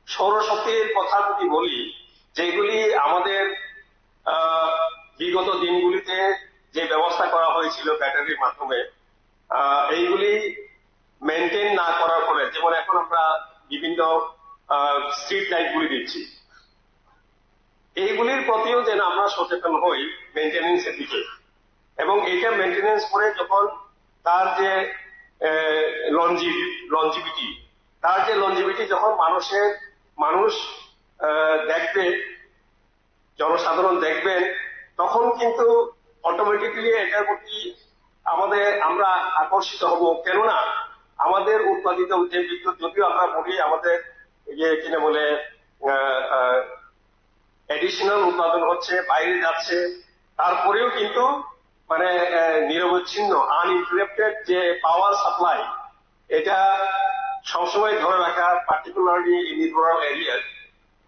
সৌরশক্তির কথা যদি বলি, যেগুলি আমাদের বিগত দিনগুলিতে যে ব্যবস্থা করা হয়েছিল ব্যাটারির মাধ্যমে, এইগুলি মেনটেন না করার ফলে, যেমন এখন আমরা বিভিন্ন স্ট্রিট লাইট গুলি দিচ্ছি, এইগুলির প্রতিও যেন আমরা সচেতন হই মেনটেন্যান্সের দিকে এবং এইটা মেনটেন্যান্স করে যখন তার যে লঞ্জিভিটি যখন মানুষ দেখবে জনসাধারণ দেখবেন, তখন কিন্তু অটোমেটিক্যালি এটার প্রতি আমরা আকর্ষিত হব। কেননা আমাদের উৎপাদিত যে বিদ্যুৎ, যদিও আমরা বলি আমাদের কিনে বলে এডিশনাল উৎপাদন হচ্ছে, বাইরে যাচ্ছে, তারপরেও কিন্তু মানে নিরবচ্ছিন্ন আনইন্টারাপ্টেড যে পাওয়ার সাপ্লাই, এটা সবসময় ধরে রাখা, particularly in rural areas,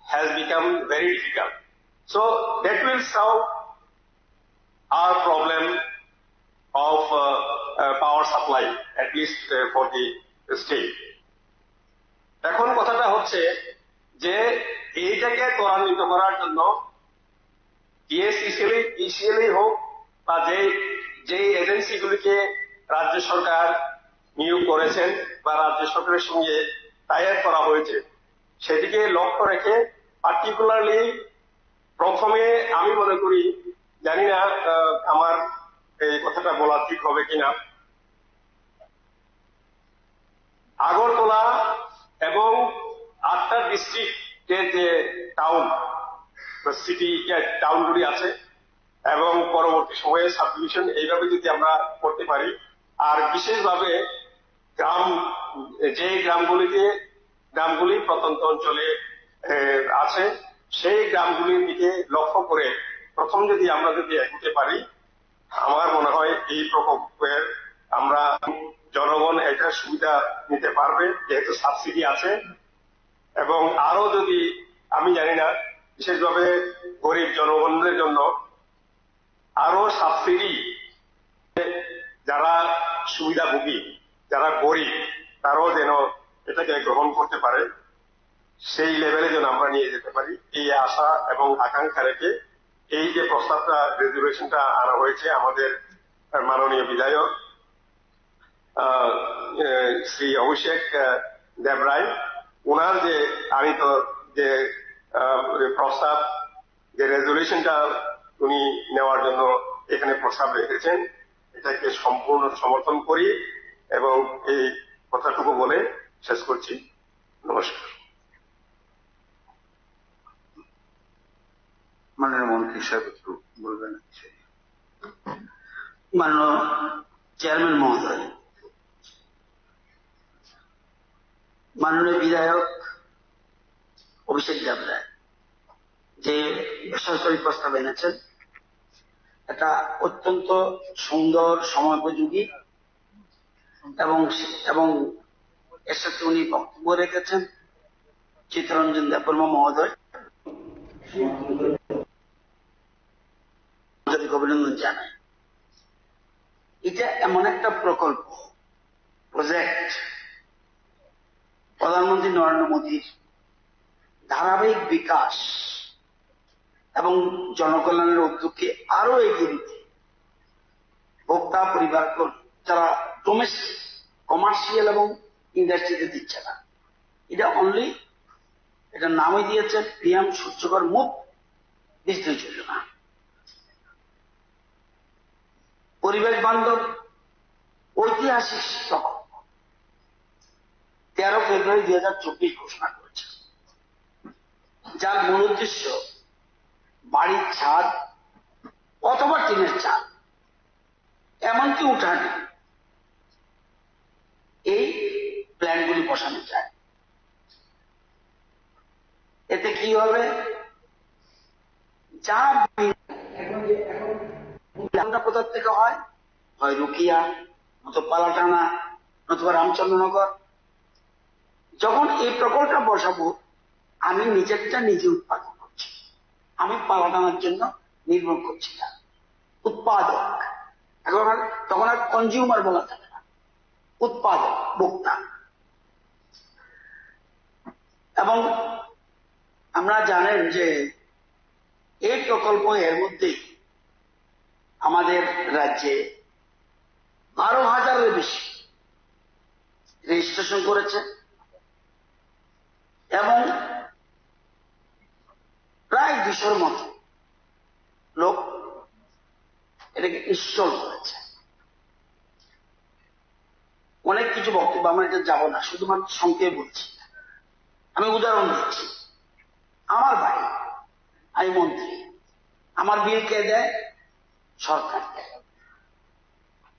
has become very difficult. So that will solve our problem of power supply, at least for the state. এখন কথাটা হচ্ছে যে এইটাকে ত্বরান্বিত করার জন্য ইসিএলই হোক বা যে এজেন্সিগুলিকে রাজ্য সরকার নিয়োগ করেছেন বা রাজ্য সরকারের সঙ্গে টাই আপ করা হয়েছে, সেদিকে লক্ষ্য রেখে পার্টিকুলারলি প্রথমে আমি মনে করি, জানি না আমার এই কথাটা বলা ঠিক হবে কিনা, আগরতলা এবং 8টা ডিস্ট্রিক্টের যে টাউন সিটি টাউনগুলি আছে এবং পরবর্তী সময়ে সাবডিভিশন, এইভাবে যদি আমরা করতে পারি, আর বিশেষভাবে যে গ্রামগুলি প্রত্যন্ত অঞ্চলে আছে, সেই গ্রামগুলির দিকে লক্ষ্য করে প্রথম যদি এগোতে পারি, আমার মনে হয় এই প্রকল্পের আমরা জনগণ এটা সুবিধা নিতে পারবে, যেহেতু সাবসিডি আছে। এবং আরো যদি, আমি জানি না, বিশেষভাবে গরিব জনগণদের জন্য আরো সাবসিডি, যারা সুবিধাভোগী, যারা গরিব, তারাও যেন এটাকে গ্রহণ করতে পারে, সেই লেভেলে যেন আমরা নিয়ে যেতে পারি, এই আশা এবং আকাঙ্ক্ষা রেখে এই যে প্রস্তাবটা, রেজুলেশনটা আনা হয়েছে আমাদের মাননীয় বিধায়ক শ্রী অভিষেক দেবরায়, ওনার যে আনিত যে প্রস্তাব, যে রেজুলেশনটা উনি নেওয়ার জন্য এখানে প্রস্তাব রেখেছেন, এটাকে সম্পূর্ণ সমর্থন করি এবং এই কথাটুকু বলে শেষ করছি। নমস্কার।
মাননীয় মন্ত্রী সাহেব একটু বলবেন। মাননীয় চেয়ারম্যান মহোদয়, মাননীয় বিধায়ক অভিষেক দেবরায় যে বেসরকারি প্রস্তাব এনেছেন, এটা অত্যন্ত সুন্দর, সময়োপযোগী এবং এর সাথে উনি বক্তব্য রেখেছেন। চিত্তরঞ্জন দেববর্মা মহোদয়, অভিনন্দন জানাই। এটা এমন একটা প্রজেক্ট প্রধানমন্ত্রী নরেন্দ্র মোদীর ধারাবাহিক বিকাশ এবং জনকল্যাণের উদ্যোগকে আরো এগিয়ে দিতে, ভোক্তা পরিবার যারা ডোমেস্টিক, কমার্শিয়াল এবং ইন্ডাস্ট্রিতে দিচ্ছে না, এটা নামই দিয়েছে পিএম সূর্যঘর মুফত বিজলি যোজনা। পরিবেশ বান্ধব ঐতিহাসিক প্রকল্প 13 ফেব্রুয়ারি 2024 ঘোষণা করেছে, যার মূল উদ্দেশ্য বাড়ির ছাদ অথবা টিনের চাল, এমনকি উঠানে এই প্ল্যান্টগুলি বসানো যায়। এতে কি হবে, যা কোথা থেকে হয় রুকিয়া, নতুবা পালাটানা, নতুবা রামচন্দ্রনগর, যখন এই প্রকল্পটা বসাবো, আমি নিজেরটা নিজে উৎপাদন করছি, আমি পালাটানার জন্য নির্ভর করছি না, উৎপাদক। তখন আর কনজিউমার বলা যাবে না, উৎপাদক, ভোক্তা। এবং আমরা জানেন যে এই প্রকল্প এর মধ্যেই আমাদের রাজ্যে 12,000-এর বেশি রেজিস্ট্রেশন করেছে এবং প্রায় 200-র মতো লোক এটাকে ইনস্টল করেছে। অনেক কিছু বক্তব্য, আমরা এটা যাব না, শুধুমাত্র সংক্ষেপে বলছি। আমি উদাহরণ দিচ্ছি, আমার বাড়ি, আমি মন্ত্রী, আমার বিল কে দেয়? সরকার দেয়,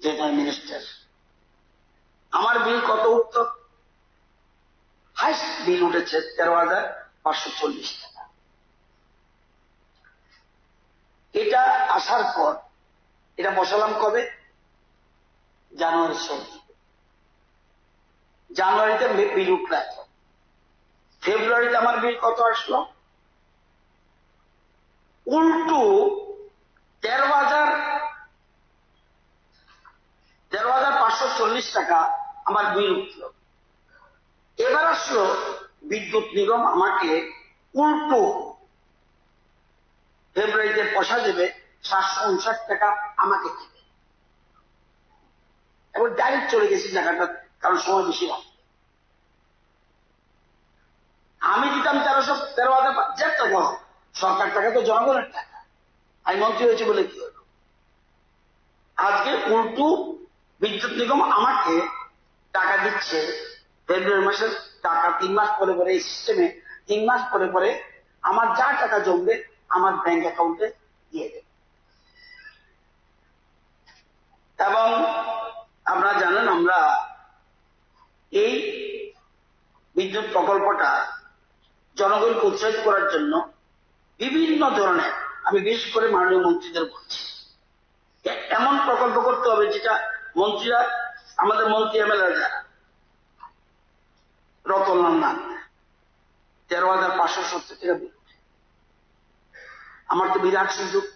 জেনারেল মিনিস্টার। আমার বিল কত উঠত? হাইস্ট বিল উঠেছে 13,540 টাকা। এটা আসার পর এটা বসালাম কবে? জানুয়ারির শেষ দিকে। জানুয়ারিতে বিল উঠল এত। ফেব্রুয়ারিতে আমার বিল কত আসলো? উল্টো 13,540 টাকা আমার বিল উঠল। এবার আসলো বিদ্যুৎ নিগম আমাকে উল্টো ফেব্রুয়ারিতে পয়সা দেবে 759 টাকা আমাকে দেবে। এবার ডাইরেক্ট চলে গেছি জায়গাটা, কারণ সময় বেশি লাগবে। আমি দিতাম 13,000 টাকা, সরকার টাকা তো জনগণের টাকা, আমি মন্ত্রী হয়েছে বলে কি হলো? আজকে উল্টো বিদ্যুৎ নিগম আমাকে টাকা দিচ্ছে ফেব্রুয়ারি মাসের টাকা 3 মাস পরে পরে। এই সিস্টেমে 3 মাস পরে পরে আমার যা টাকা জমবে আমার ব্যাংক অ্যাকাউন্টে দিয়ে দেবে। এবং আপনারা জানেন, আমরা এই বিদ্যুৎ প্রকল্পটা জনগণকে উৎসাহিত করার জন্য বিভিন্ন ধরনের, আমি বিশেষ করে মাননীয় মন্ত্রীদের বলছি, এমন প্রকল্প করতে হবে যেটা মন্ত্রীরা, আমাদের মন্ত্রী এমএলএ যারা, রতনলাল নাথ 13,570 টাকা বিল। আমার তো বিরাট সুযোগ।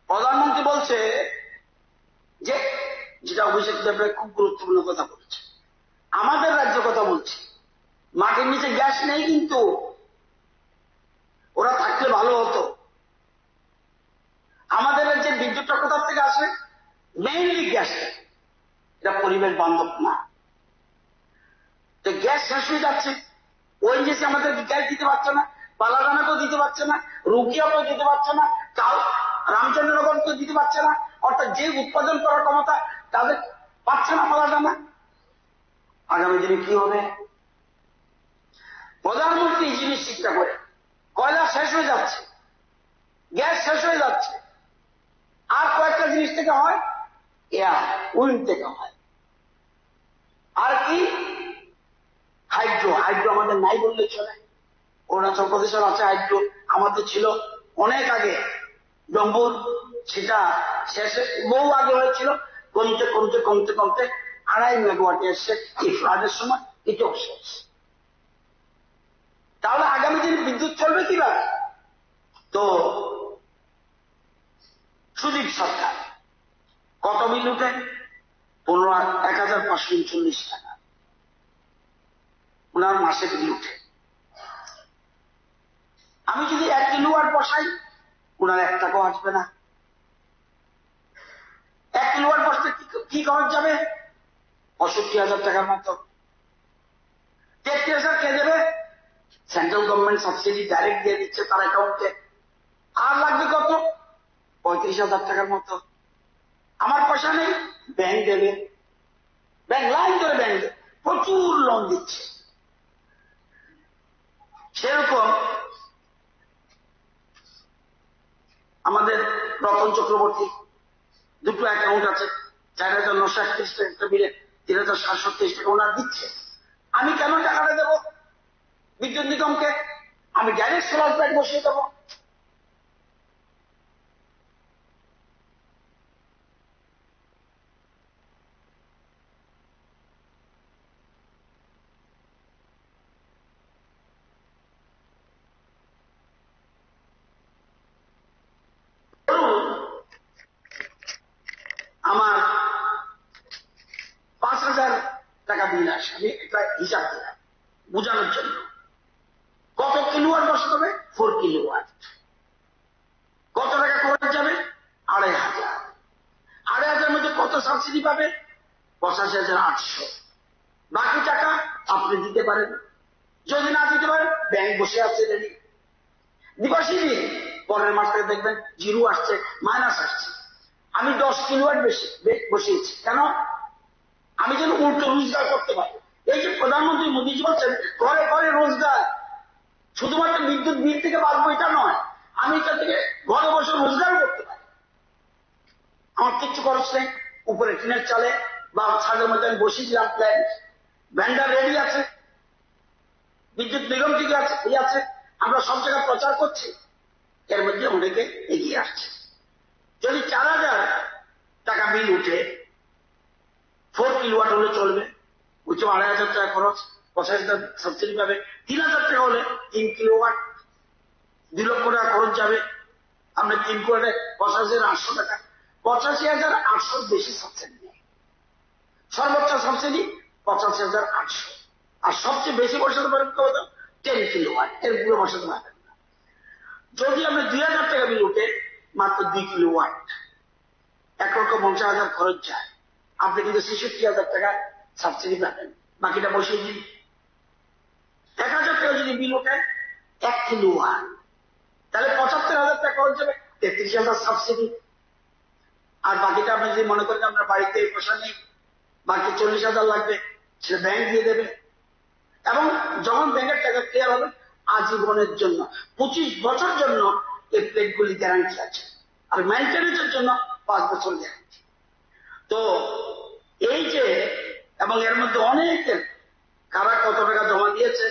প্রধানমন্ত্রী বলছে যে, যেটা অভিষেক দেবরায় খুব গুরুত্বপূর্ণ কথা বলেছে, আমাদের রাজ্য কথা বলছে, মাটির নিচে গ্যাস নেই, কিন্তু ওরা থাকলে ভালো হতো। আমাদের রাজ্যে বিদ্যুৎটা কোথা থেকে আসে? Mainly gas. এটা পরিবেশ বান্ধব না। তো গ্যাস শেষ হয়ে যাচ্ছে, ওএনজিসি আমাদের গ্যাস দিতে পারছে না, পালাদানাকেও দিতে পারছে না, রুকিয়াকেও দিতে পারছে না, রামচন্দ্রনগরকেও দিতে পারছে না। অর্থাৎ যে উৎপাদন করার ক্ষমতা তাদের পাচ্ছে না পালাদানা। আগামী দিনে কি হবে? প্রধানমন্ত্রী এই জিনিস চিন্তা করে, কয়লা শেষ হয়ে যাচ্ছে, গ্যাস শেষ হয়ে যাচ্ছে, আর কয়েকটা জিনিস থেকে হয়, এয়ার উইন্ড থেকে হয়। আর কি? হাইড্রো। হাইড্রো আমাদের নাই বললে চলে। অরুণাচল প্রদেশের আছে হাইড্রো, আমাদের ছিল অনেক আগে। ডম্বুর সেটা শেষে বহু আগে হয়েছিল, কমতে কমতে কমতে কমতে 2.5 মেগাওয়াটে এসছে এই ফ্লাডের সময়, এটাও শেষ। তাহলে আগামী দিন বিদ্যুৎ চলবে কিভাবে? তো সুদীপ সরকার কত বিল উঠে? 1,539 টাকা ওনার মাসে বিল উঠে। আমি যদি 1 কিলোওয়াট বসাই, ওনার 1 টাকাও আসবে না। 1 কিলোওয়াট বসতে কি খরচ যাবে? 65,000 টাকার মতো। 33,000 কে দেবে? সেন্ট্রাল গভর্নমেন্ট সাবসিডি ডাইরেক্ট দিয়ে দিচ্ছে তার অ্যাকাউন্টে। আর লাগবে কত? 35,000 টাকার মতো। আমার পয়সা নেই, ব্যাংক দেবে। ব্যাংক লাইন ধরে ব্যাংক দেবে, প্রচুর লোন দিচ্ছে। সেরকম আমাদের রতন চক্রবর্তী দুটো অ্যাকাউন্ট আছে, 4,931 টাকা একটা বিলে 3,723 টাকা ওনার দিচ্ছে। আমি কেন টাকাটা দেবো বিদ্যুৎ নিগমকে? আমি ডাইরেক্ট সোলার প্ল্যান্ট বসিয়ে দেবো। আমার 5,000 টাকা বিল আসে, আমি এটা হিসাব দিলাম বোঝানোর জন্য। কত কিলোওয়াট বসাতে হবে? 4 কিলোওয়াট। কত টাকা খরচ যাবে? 2,500। 2,500 মধ্যে কত সাবসিডি পাবে? 85,800। বাকি টাকা আপনি দিতে পারেন, যদি না দিতে পারেন ব্যাংক বসে আছে রেডি। দিবসই দিন, পরের মাস থেকে দেখবেন জিরো আসছে, মাইনাস আসছে। আমি 10 কিলোওয়াট বেশি বসিয়েছি, কেন? আমি যেন উল্টো রোজগার করতে পারি। এই যে প্রধানমন্ত্রী মোদীজি বলছেন ঘরে ঘরে রোজগার, শুধুমাত্র বিদ্যুৎ বিল থেকে বাঁচবো এটা নয়, আমি এটা থেকে ঘরে বসে রোজগার করতে পারি। আমার কিচ্ছু খরচ নেই, উপরে টিনের চালে বা ছাদের মধ্যে আমি বসিয়ে দিলাম প্ল্যান, ভ্যান্ডার রেডি আছে, বিদ্যুৎ নিগম থেকে আছে, এই আছে, আমরা সব জায়গায় প্রচার করছি, এর মধ্যে অনেকে এগিয়ে আসছে। যদি 4000 টাকা বিল উঠে 4 কিলোওয়াট হলে চলবে, উঠছে 2500 টাকা খরচ, 85,000 সাবসিডি পাবে। 3000 টাকা হলে 3 কিলোওয়াট 2 লক্ষ টাকা খরচ যাবে। আপনি 3 কিলোওয়াটে 85,800 টাকা, 85,800 বেশি সাবসিডি নেই, সর্বোচ্চ সাবসিডি 85,800, আর সবচেয়ে বেশি বসাতে পারেন তো 10 কিলোওয়াট, এর পুরো বসাতে পারবেন না। যদি আপনি 2000 টাকা বিল উঠে মাত্র 2 কিলোওয়াট, 1,50,000 খরচ যায়, আপনি কিন্তু 66,000 টাকা সাবসিডি পাবেন, বাকিটা বসিয়ে দিন। 1,000 টাকা যদি বিল ওঠে 1 কিলোওয়াট, তাহলে 75,000 টাকা খরচ যাবে, 33,000 সাবসিডি। আর বাকিটা আপনি যদি মনে করেন আপনার বাড়িতে পয়সা নেই, বাকি 40,000 লাগবে, সেটা ব্যাংক দিয়ে দেবে। এবং যখন ব্যাংকের টাকা ক্লিয়ার হবে আজীবনের জন্য, 25 বছর জন্য এই প্লেটগুলি গ্যারান্টি আছে, আর মেনটেন্যান্সের জন্য 5 বছর গ্যারান্টি। তো এই যে, এবং এর মধ্যে অনেকের কারা কত টাকা জমা দিয়েছে,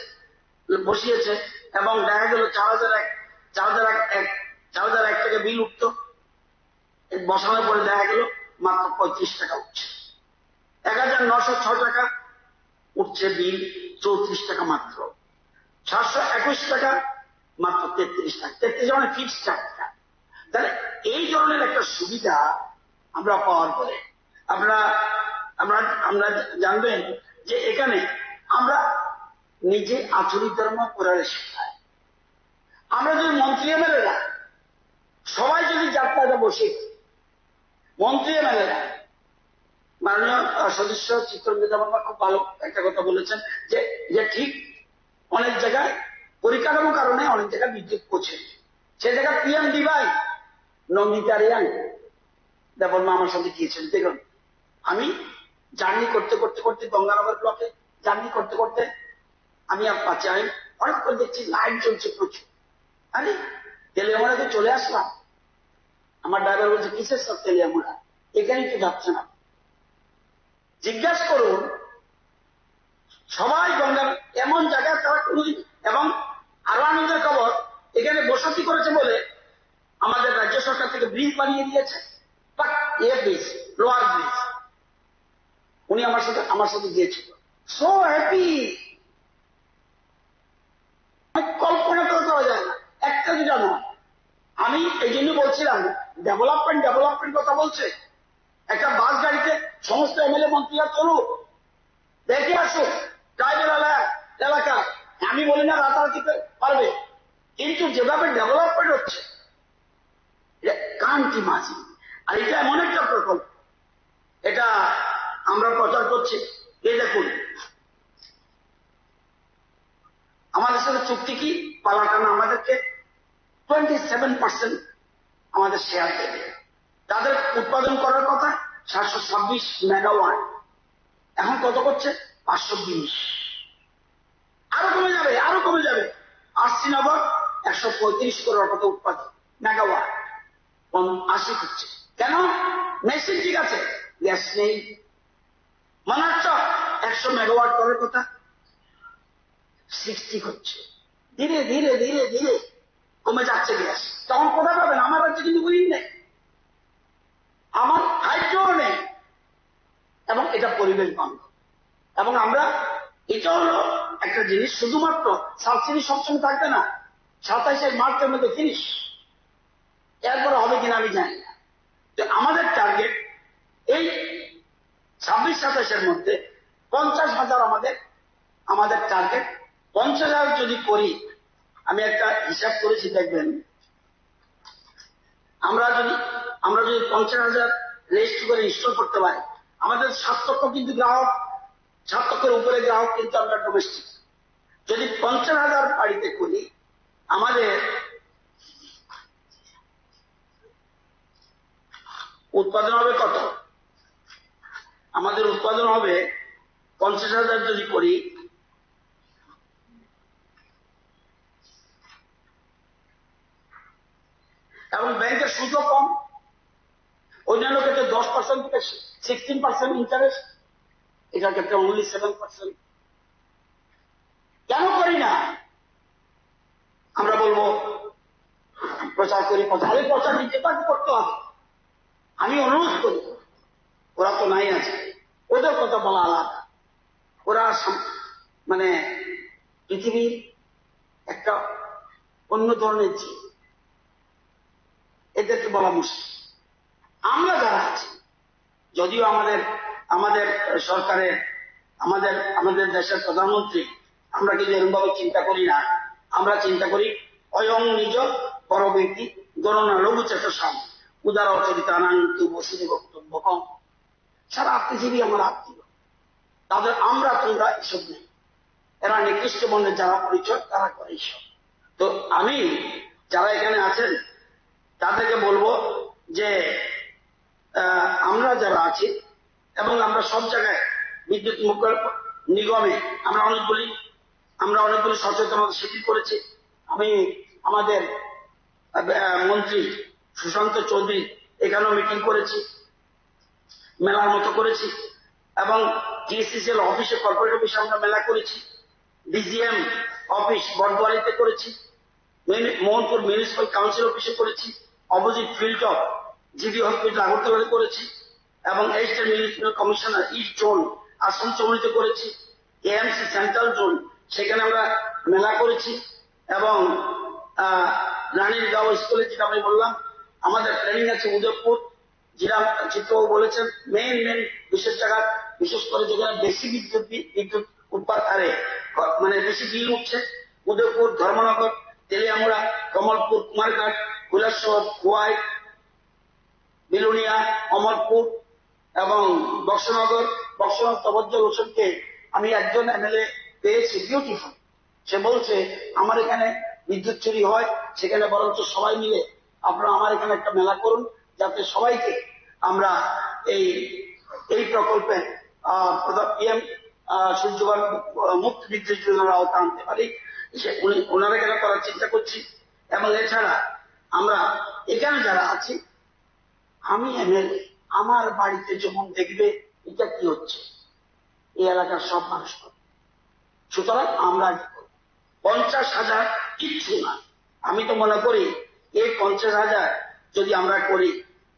বসিয়েছে, এবং দেখা গেল 4,001 টাকা বিল উঠতো, বসানোর পরে দেখা গেল মাত্র 35 টাকা উঠছে। 1,906 টাকা উঠছে বিল, 34 টাকা মাত্র। 721 টাকা মাত্র 33 টাকা, 33 মানে ফিক্সড টাকা। তাহলে এই ধরনের একটা সুবিধা আমরা পাওয়ার পরে আমরা জানবেন যে এখানে আমরা নিজে আচরিত ধর্ম করার শেখায়। আমরা যদি মন্ত্রী এমএলএরা সবাই যদি যাত্রাটা বসে, মন্ত্রী এমএলএরা, মাননীয় সদস্য চিত্তরঞ্জন বাবা খুব ভালো একটা কথা বলেছেন যে ঠিক অনেক জায়গায় পরিকাঠামো কারণে অনেক জায়গায় বিদ্যুৎ পৌঁছে, সে জায়গায় পিএম দিবাই নন্দিতারিয়ান দেবর্মা আমার সাথে গিয়েছেন। দেখুন, আমি জার্নি করতে করতে করতে গঙ্গানগর ব্লকে জার্নি করতে করতে আমি হঠাৎ করে দেখছি লাইট জ্বলছে প্রচুর। আরে তেলিয়ামুড়াতে চলে আসলাম, আমার ড্রাইভার বলছে কিসের সব তেলিয়ামুড়া, এখানে কি যাচ্ছে না? জিজ্ঞাসা করুন, সবাই গঙ্গা এমন জায়গায় তারা কোনদিন, এবং আরো আনন্দের খবর, এখানে বসতি করেছে বলে আমাদের রাজ্য সরকার থেকে ব্রিজ বানিয়ে দিয়েছে, but air bridge, lower bridge. উনি আমার সাথে গিয়েছিল, সো হ্যাপি, কল্পনা করে করা যায় না। একটা দুটা নয়, আমি এই জন্য বলছিলাম ডেভেলপমেন্ট কথা বলছে। একটা বাস গাড়িতে সমস্ত এমএলএ মন্ত্রীরা চলুক, দেখে আসুক ট্রাইবেল এলাকা। আমি বলি না রাতারাতি পারবে, কিন্তু যেভাবে ডেভেলপমেন্ট হচ্ছে কান্তি মাঝি, আর এটা এমন একটা প্রকল্প, এটা আমরা প্রচার করছি। এই দেখুন, আমাদের সাথে চুক্তি কি, পালাটানা আমাদেরকে 27% আমাদের শেয়ার দেবে। তাদের উৎপাদন করার কথা 726 মেগাওয়াট, এখন কত করছে 520, আরো কমে যাবে। আর শ্রীনগর 135 করার কথা উৎপাদন মেগাওয়াট, 80 হচ্ছে। কেন? মেশিন ঠিক আছে, গ্যাস নেই। মানারচক 100 মেগাওয়াট করার কথা, 60 হচ্ছে। ধীরে ধীরে ধীরে ধীরে কমে যাচ্ছে গ্যাস। তখন কোথায় পাবেন? আমার রাজ্যে কিন্তু উইন্ড নেই, আমার হাইড্রো নেই, এবং এটা পরিবেশ বান্ধব। এবং আমরা, এটা হলো একটা জিনিস, শুধুমাত্র সাবসিডি সবসময় থাকবে না, 27শে মার্চের মধ্যে ফিনিশ, এরপরে হবে কিনা আমি জানি না। তো আমাদের টার্গেট এই 26-27-এর মধ্যে 50,000 আমাদের টার্গেট। 50,000 যদি করি, আমি একটা হিসাব করেছি, দেখবেন, আমরা যদি 50,000 রেজিস্ট্রি করে ইনস্টল করতে পারি, আমাদের 7 লক্ষ কিন্তু গ্রাহক, 7 লক্ষের উপরে গ্রাহক কিন্তু আমরা ডোমেস্টিক। যদি 50,000 বাড়িতে করি, আমাদের উৎপাদন হবে কত? আমাদের উৎপাদন হবে 50,000 যদি করি, এবং ব্যাংকের সুদও কম, অন্যান্য ক্ষেত্রে 10% থেকে 16% ইন্টারেস্ট, এটার ক্ষেত্রে অনলি 7%। কেন করি না? আমরা বলবো প্রচার করি, প্রচার নিজে তাকে করতে হবে। আমি অনুরোধ করি, ওরা তো নাই আছে, ওদের কথা বলা আলাদা। ওরা মানে পৃথিবীর একটা অন্য ধরনের জীব, এদেরকে বলা মুশকিল। আমরা যারা আছি, যদিও আমাদের সরকারের আমাদের দেশের প্রধানমন্ত্রী, আমরা কিন্তু এরকমভাবে চিন্তা করি না। আমরা চিন্তা করি অয়ং নিজ বড় ব্যক্তি গণনা লঘু চেতসাম উদার অচরিতানান্তি বসিনী বক্তব্য কম। সারা পৃথিবী আমার আত্মীয়, তাদের আমরা তোমরা এসব নেই। এরা নিকৃষ্ট বর্ণের যারা পরিচয় তারা করে এইসব। তো আমি যারা এখানে আছেন তাদেরকে বলবো যে আমরা যারা আছি এবং আমরা সব জায়গায় বিদ্যুৎ নিগমে আমরা অনেকগুলি সচেতনতা শিবির করেছি। আমি আমাদের মন্ত্রী সুশান্ত চৌধুরী এখানেও মিটিং করেছি, মেলার মতো করেছি, এবং টিএসসিসিএল অফিসে কর্পোরেট অফিসে আমরা মেলা করেছি, ডিজিএম অফিস বটবাড়িতে করেছি, মোহনপুর মিউনিসিপাল কাউন্সিল অফিসে করেছি, opposite field of GB hospital আগরতলাতে করেছি, এবং eastern municipal commissioner east zone Assam চৌমুনিতে করেছি, এএমসি সেন্ট্রাল জোন সেখানে আমরা মেলা করেছি, এবং রানীর গাঁও স্কুলে যেটা আমি বললাম আমাদের ট্রেনিং আছে উদয়পুর, যেটা চিত্রবাবু বলেছেন মেন বিশেষ জায়গা, বিশেষ করে যেখানে বেশি বিদ্যুৎ উৎপাদনে মানে বেশি বিল উঠছে, উদয়পুর, ধর্মনগর, তেলিয়ামুড়া, কমলপুর, কুমারঘাট, কৈলাসহর, খোয়াই, বিলুনিয়া, অমরপুর এবং বক্সনগর তবজ্জল হোসেনকে আমি একজন এমএলএ পেয়েছি, বিউটিফুল। সে বলছে আমার এখানে বিদ্যুৎ চুরি হয়, সেখানে বরঞ্চ সবাই মিলে আপনারা আমার এখানে একটা মেলা করুন, যাতে সবাইকে আমরা এই প্রকল্পে পিএম সূর্যঘর মুক্ত বিদ্যুৎ যোজনার আওতা আনতে পারি। ওনারা এখানে করার চিন্তা করছি। এবং এছাড়া আমরা এখানে যারা আছি, আমি এমএলএ, আমার বাড়িতে যখন দেখবে এটা কি হচ্ছে, এই এলাকার সব মানুষ করে। সুতরাং আমরা 50,000 কিচ্ছু না। আমি তো মনে করি এই 50,000 যদি আমরা করি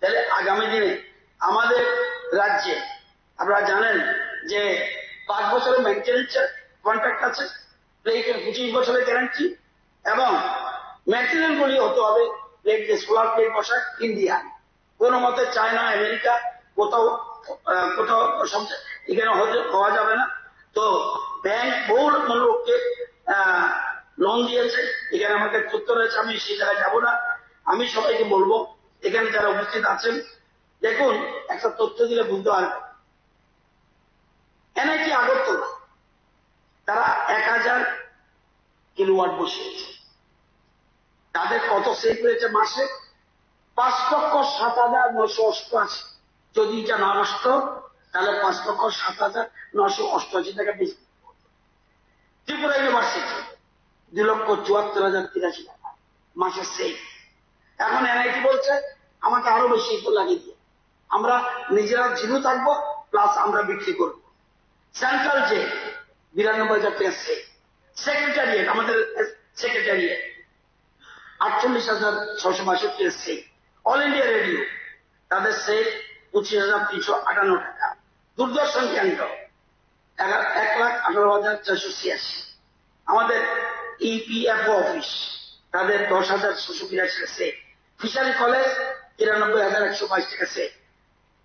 তাহলে আগামী দিনে আমাদের রাজ্যে আপনারা জানেন যে 5 বছরের মেইনটেনেন্স কন্ট্রাক্ট আছে, প্লেটের 25 বছরের গ্যারান্টি, এবং মেটেরিয়াল গুলি হতে হবে প্লেট, যে সোলার প্লেট বসায় ইন্ডিয়া, কোন মতে চায়না, আমেরিকা, কোথাও এখানে হওয়া যাবে না। তো ব্যাংক বহু লোককে লোন দিয়েছে, এখানে আমাদের তথ্য রয়েছে, আমি সেই জায়গায় যাবো না। আমি সবাইকে বলবো এখানে যারা উপস্থিত আছেন, দেখুন একটা তথ্য দিলে বুঝতে পারবেন। এনআইটি আগরতলা তারা 1000 কিলোওয়াট বসিয়েছে, তাদের কত সেভ হয়েছে মাসে? 5,07,988। যদি এটা না আসতো তাহলে 5,07,988 টাকা বেশি। ত্রিপুরা ইউনিভার্সিটি 2,74,083 টাকা মাসে সেভ। এখন এনআইটি বলছে আমাকে আরো বেশি লাগিয়ে দিয়ে আমরা নিজেরা জিরো থাকবো, প্লাস আমরা বিক্রি করবো। সেন্ট্রাল যে 92,000 টাকা সেভ। সেক্রেটারিয়েট, আমাদের secretariat 48,662 save. All India radio তাদের সেভ 25,358 টাকা। দূরদর্শন কেন্দ্র 1,18,486। আমাদের ইপিএফও অফিস তাদের 10,682 সেভ। ফিশারি কলেজ 93,122 টাকা সেভ।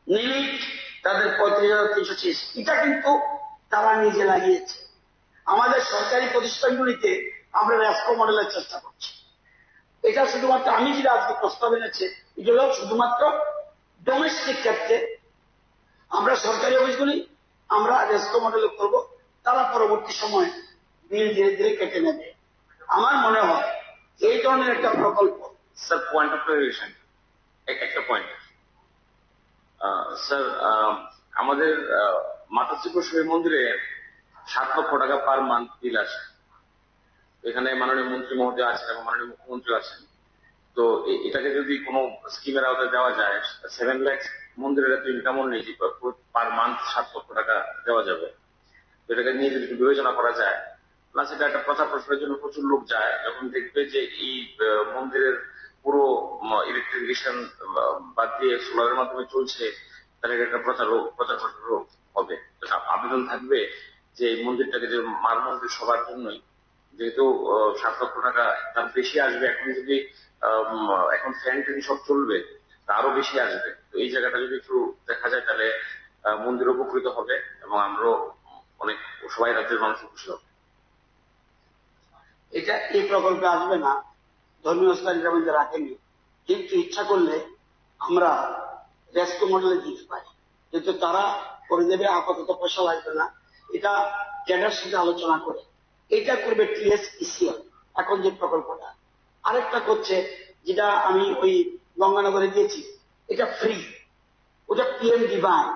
নিলিট তাদের 35,330। এটা কিন্তু তারা নিজে লাগিয়েছে। আমাদের সরকারি প্রতিষ্ঠানগুলিতে আমরা রেসকো মডেলের চেষ্টা করছি। এটা শুধুমাত্র আমি যেটা আজকে প্রস্তাব এনেছে, এগুলো শুধুমাত্র ডোমেস্টিক ক্ষেত্রে আমরা সরকারি অফিসগুলি আমরা রেসকো মডেলে করব, তারা পরবর্তী সময় বিল ধীরে ধীরে কেটে নেবে। আমার মনে হয় এই ধরনের একটা প্রকল্প।
স্যার, পয়েন্ট অফ ক্লারিফিকেশন, একটা পয়েন্ট স্যার, আমাদের মাতাশ্রীপুর শিব মন্দিরে 7 লক্ষ টাকা পার মান্থ বিল আসে। এখানে মাননীয় মন্ত্রী মহোদয় আছেন এবং মাননীয় মুখ্যমন্ত্রী আছেন। তো এটাকে যদি কোনো স্কিমের আওতায় দেওয়া যায়, 7 লাখ মন্দিরের এত ইনকামও নেই যে পার মান্থ 7 লক্ষ টাকা দেওয়া যাবে। তো এটাকে নিয়ে যদি বিবেচনা করা যায়, প্লাস এটা একটা প্রচার প্রসারের জন্য প্রচুর লোক যায়, যখন দেখবে যে এই মন্দিরের পুরো ইলেকট্রিফিকেশন বাদ দিয়ে সোলারের মাধ্যমে চলছে, তাহলে এটা একটা প্রচার প্রসারও হবে। আবেদন থাকবে যে এই মন্দিরটাকে যে মার মন্দির সবার জন্যই, যেহেতু 7 লক্ষ টাকা তার বেশি আসবে, এখন যদি এখন ফ্যান ট্যান সব চলবে তা আরো বেশি আসবে। তো এই জায়গাটা যদি একটু দেখা যায় তাহলে মন্দির উপকৃত হবে এবং আমরাও অনেক, সবাই রাজ্যের মানুষ খুশি হবে।
এটা এই প্রকল্পে আসবে না, ধর্মীয় স্থানীয় মধ্যে রাখেনি, কিন্তু ইচ্ছা করলে আমরা রেস্কো মডেলে দিতে পারি, কিন্তু তারা করে দেবে, আপাতত পয়সা লাগবে না। এটা ট্রেডার সাথে আলোচনা করে এটা করবে TSECL এখন যে প্রকল্পটা। আরেকটা করছে যেটা আমি ওই গঙ্গানগরে দিয়েছি, এটা ফ্রি, ওটা PM-DBAN,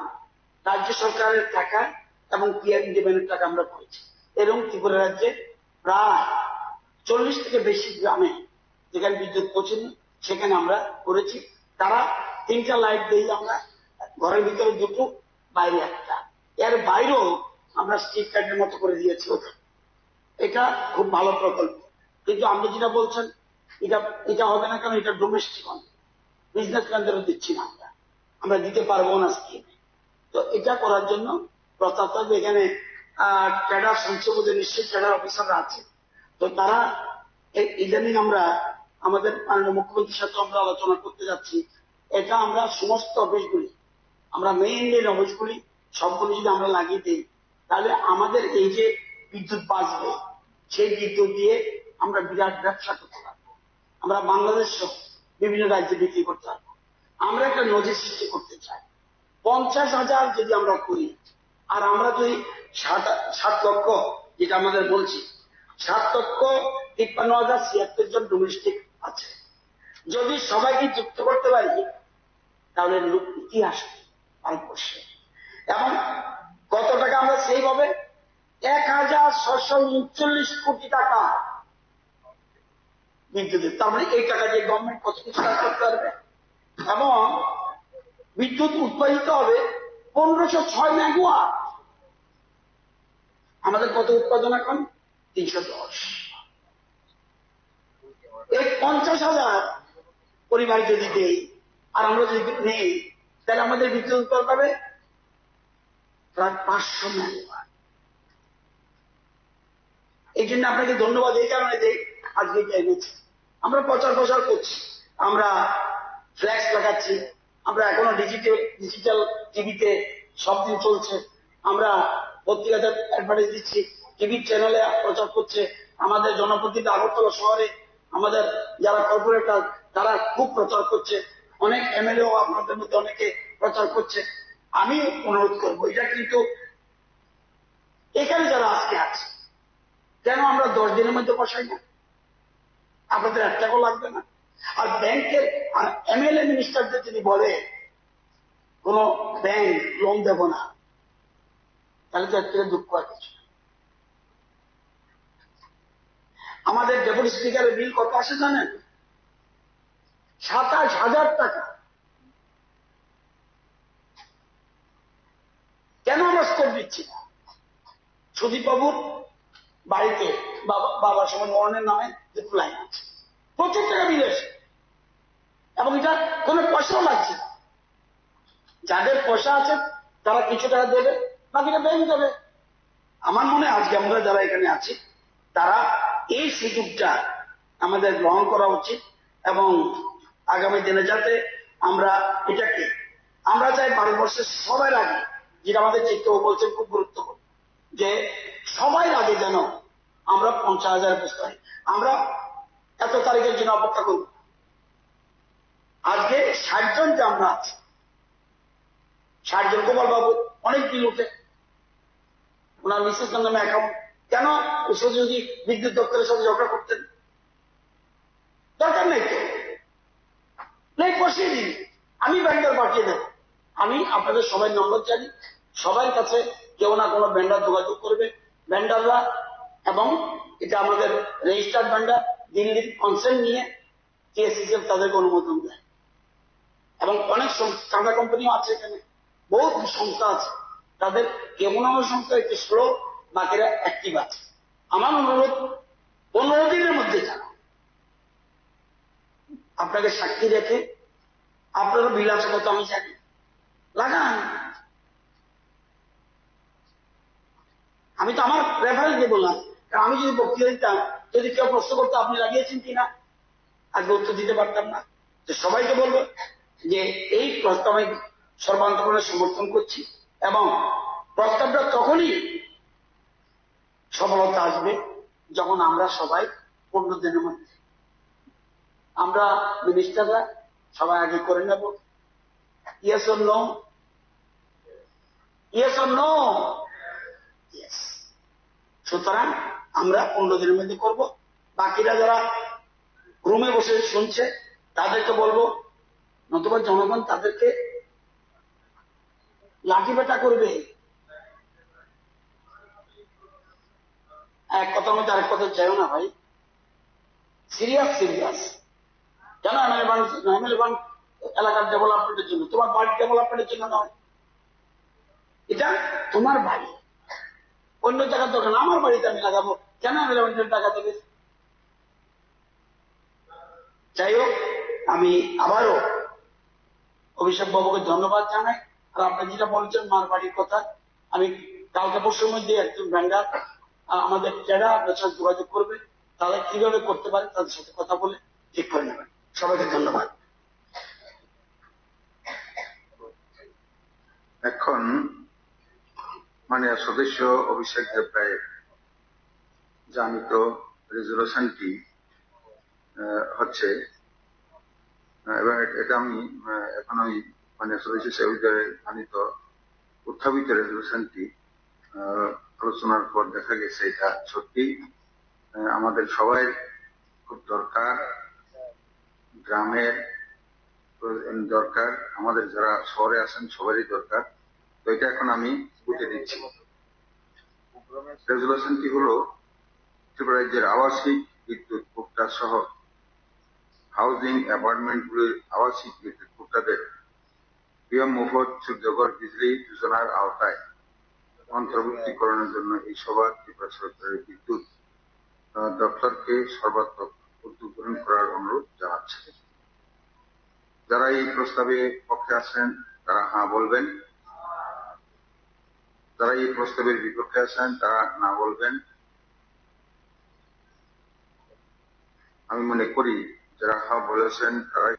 রাজ্য সরকারের টাকা এবং PM-DBAN-এর টাকা আমরা করেছি। এরকম ত্রিপুরা রাজ্যে প্রায় 40 থেকে বেশি গ্রামে যেখানে বিদ্যুৎ পৌঁছেনি সেখানে আমরা করেছি। তারা 3টা লাইট দিই আমরা, ঘরের ভিতরে 2টো, বাইরে 1টা। এর বাইরেও আমরা স্ট্রিট লাইটের মতো করে দিয়েছি ওদের। এটা খুব ভালো প্রকল্প, কিন্তু আপনি যেটা বলছেন এটা হবে না, কারণ এটা ডোমেস্টিক বিজনেস ম্যানদেরও দিচ্ছি না, আমরা দিতে পারবো না স্কিমে। তো এটা করার জন্য প্রস্তাব থাকবে। এখানে ক্যাডার সংসদে নিশ্চয়ই ক্যাডার অফিসাররা আছে, তো তারা ইদানিং আমরা আমাদের মাননীয় মুখ্যমন্ত্রীর সাথে আমরা আলোচনা করতে যাচ্ছি। এটা আমরা সমস্ত অফিসগুলি, আমরা মেইন অফিসগুলি সবগুলি যদি আমরা লাগিয়ে দিই, তাহলে আমাদের এই যে বিদ্যুৎ বাঁচবে, সেই বিদ্যুৎ দিয়ে আমরা বিরাট ব্যবসা করতে পারবো। আমরা বাংলাদেশ সহ বিভিন্ন রাজ্যে বিক্রি করতে পারবো। আমরা একটা নজির সৃষ্টি করতে চাই। 50,000 যদি আমরা করি, আর আমরা যদি 7 লক্ষ যেটা আমাদের বলছি, 7,53,076 জন ডোমেস্টিক আছে, যদি সবাইকে যুক্ত করতে পারি তাহলে ইতিহাস ভারতবর্ষে। এবং কত টাকা আমরা সেইভাবে 1,639 কোটি টাকা বিদ্যুতের, তার মানে এই টাকা দিয়ে গভর্নমেন্ট কত কিছু কাজ করতে পারবে। এবং বিদ্যুৎ উৎপাদিত হবে 1506 মেগাওয়াট। আমাদের কত উৎপাদন এখন? 310। এই 50,000 পরিবার যদি দেই আর আমরা যদি নেই, তাহলে আমাদের বিদ্যুৎ উৎপাদন পাবে প্রায় 500 মেগাওয়াট। এই জন্য আপনাকে ধন্যবাদ এই কারণে দেই, আজকে এনেছি আমরা প্রচার প্রসার করছি, আমরা ফ্ল্যাক্স লাগাচ্ছি, আমরা এখনো ডিজিটাল টিভিতে সব দিন চলছে, আমরা পত্রিকাতে অ্যাডভার্টাইজ দিচ্ছি, টিভি চ্যানেলে প্রচার করছে, আমাদের জনপ্রতিনিধি আগরতলা শহরে আমাদের যারা কর্পোরেটর তারা খুব প্রচার করছে, অনেক MLA আপনাদের মধ্যে অনেকে প্রচার করছে। আমি অনুরোধ করবো, এটা কিন্তু এখানে যারা আজকে আছে, কেন আমরা 10 দিনের মধ্যে বসাই না? আপনাদের 1 টাকাও লাগবে না। আর ব্যাংকের আর MLA মিনিস্টারদের যদি বলে কোন ব্যাংক লোন দেব না, তাহলে তো এর থেকে দুঃখ আর কিছু। আমাদের ডেপুটি স্পিকারের বিল কত আসে জানেন? 27,000 টাকা। কেন আমরা স্কোপ দিচ্ছি না? সুদীপ বাবুর বাড়িতে বাবার সময় মরণের নামে দুটো লাইন আছে, প্রচুর টাকা বিল আসে, এবং এটা কোনো পয়সাও লাগছে না। যাদের পয়সা আছে তারা কিছু টাকা দেবে, বাকিটা ব্যাংক দেবে। আমার মনে হয় আজকে আমরা যারা এখানে আছি তারা এই সুযোগটা আমাদের গ্রহণ করা উচিত, এবং আগামী দিনে যাতে আমরা এটাকে আমরা চাই ভারতবর্ষের সবার আগে, যেটা আমাদের চিত্র বলছেন খুব গুরুত্বপূর্ণ, যে সবাই আগে যেন আমরা 50,000 বুঝতে পারি। আমরা এত তারিখের জন্য অপেক্ষা করব। আজকে 60 জন যে আমরা আছি, 60 জন গোপাল বাবু অনেক বিল উঠে, ওনার মিসেস নামে অ্যাকাউন্ট, কেন ওসব যদি বিদ্যুৎ দপ্তরের সাথে ঝগড়া করতেন? দরকার নেই তো, নেই, বসিয়ে দিন, আমি ব্যান্ডার পাঠিয়ে দেব। আমি আপনাদের সবাই নম্বর জানি, সবার কাছে কেউ না কোনো ব্যান্ডার যোগাযোগ করবে, ব্যান্ডাররা, এবং এটা আমাদের রেজিস্টার্ড ব্যান্ডার, দিল্লির কনসেন্ট নিয়ে টিএসসিসিএল তাদেরকে অনুমোদন দেয়, এবং অনেক টাটা কোম্পানিও আছে এখানে, বহুত সংস্থা আছে, তাদের কেমন আমার সংস্থা একটু স্লো, বাকিরা অ্যাক্টিভ আছে। আমার অনুরোধ 15 দিনের মধ্যে জানা আপনাকে সাক্ষী রেখে আপনারও বিল আছে কত আমি জানি, লাগান। আমি তো আমার রেফারেন্স দিয়ে বললাম, কারণ আমি যদি বক্তৃতা দিতাম, যদি কেউ প্রশ্ন করতো আপনি লাগিয়েছেন কিনা, আজকে উত্তর দিতে পারতাম না। তো সবাইকে বলবো যে এই প্রস্তাবে সর্বান্তকরণে সমর্থন করছি, এবং প্রস্তাবটা তখনই সফলতা আসবে যখন আমরা সবাই 15 দিনের মধ্যে, আমরা মিনিস্টাররা সবাই আগে করে নেব yes or no, yes or no, yes. সুতরাং আমরা 15 দিনের মধ্যে করব। বাকিরা যারা রুমে বসে শুনছে তাদেরকে বলবো, নতুবা জনগণ তাদেরকে লাঠি পেটা করবে। এক কথার মধ্যে আরেক কথা চাইও না ভাই, সিরিয়াস সিরিয়াস। কেন এমএলএ এলাকার ডেভেলপমেন্টের জন্য, তোমার বাড়ির ডেভেলপমেন্টের জন্য নয়, এটা তোমার বাড়ি, অন্য জায়গার দরকার না, আমার বাড়িতে আমি লাগাবো, কেন এমএলএ টাকা দেবে? যাই হোক, আমি আবারও অভিষেক বাবুকে ধন্যবাদ জানাই। আর আপনি যেটা বলছেন মার বাড়ির কথা, আমি কালকে পরশুর মধ্যে একজন ভেন্ডার আমাদের যারা আপনার সাথে যোগাযোগ করবে, তাহলে কিভাবে করতে পারে তাদের সাথে কথা বলে ঠিক করে নেবেন। সবাইকে ধন্যবাদ।
এখন মাননীয় সদস্য অভিষেক দেব রায়ের জানিত রেজলিউশনটি হচ্ছে, এবং এটা আমি মাননীয় সদস্য সেভিদের জানিত উত্থাপিত রেজলিউশনটি আলোচনার পর দেখা গেছে এটা সত্যি আমাদের সবাই খুব দরকার, গ্রামের দরকার, আমাদের যারা শহরে আছেন সবারই দরকার। তো এটা এখন আমি বুঝে দিচ্ছি। রেজলিউশনটি হলো ত্রিপুরা রাজ্যের আবাসিক বিদ্যুৎ ভোক্তা সহ হাউজিং অ্যাপার্টমেন্টগুলির আবাসিক বিদ্যুৎ ভোক্তাদের পিএম মুফত সূর্যঘর বিজলি যোজনার আওতায় অন্তর্ভুক্তিকরণের জন্য এই সভা ত্রিপুরা সরকারের বিদ্যুৎ দপ্তরকে সর্বাত্মক উদ্যোগ গ্রহণ করার অনুরোধ জানাচ্ছে। যারা এই প্রস্তাবে পক্ষে আছেন তারা হ্যাঁ বলবেন, যারা এই প্রস্তাবের বিপক্ষে আছেন তারা না বলবেন। আমি মনে করি যারা হ্যাঁ বলেছেন তারাই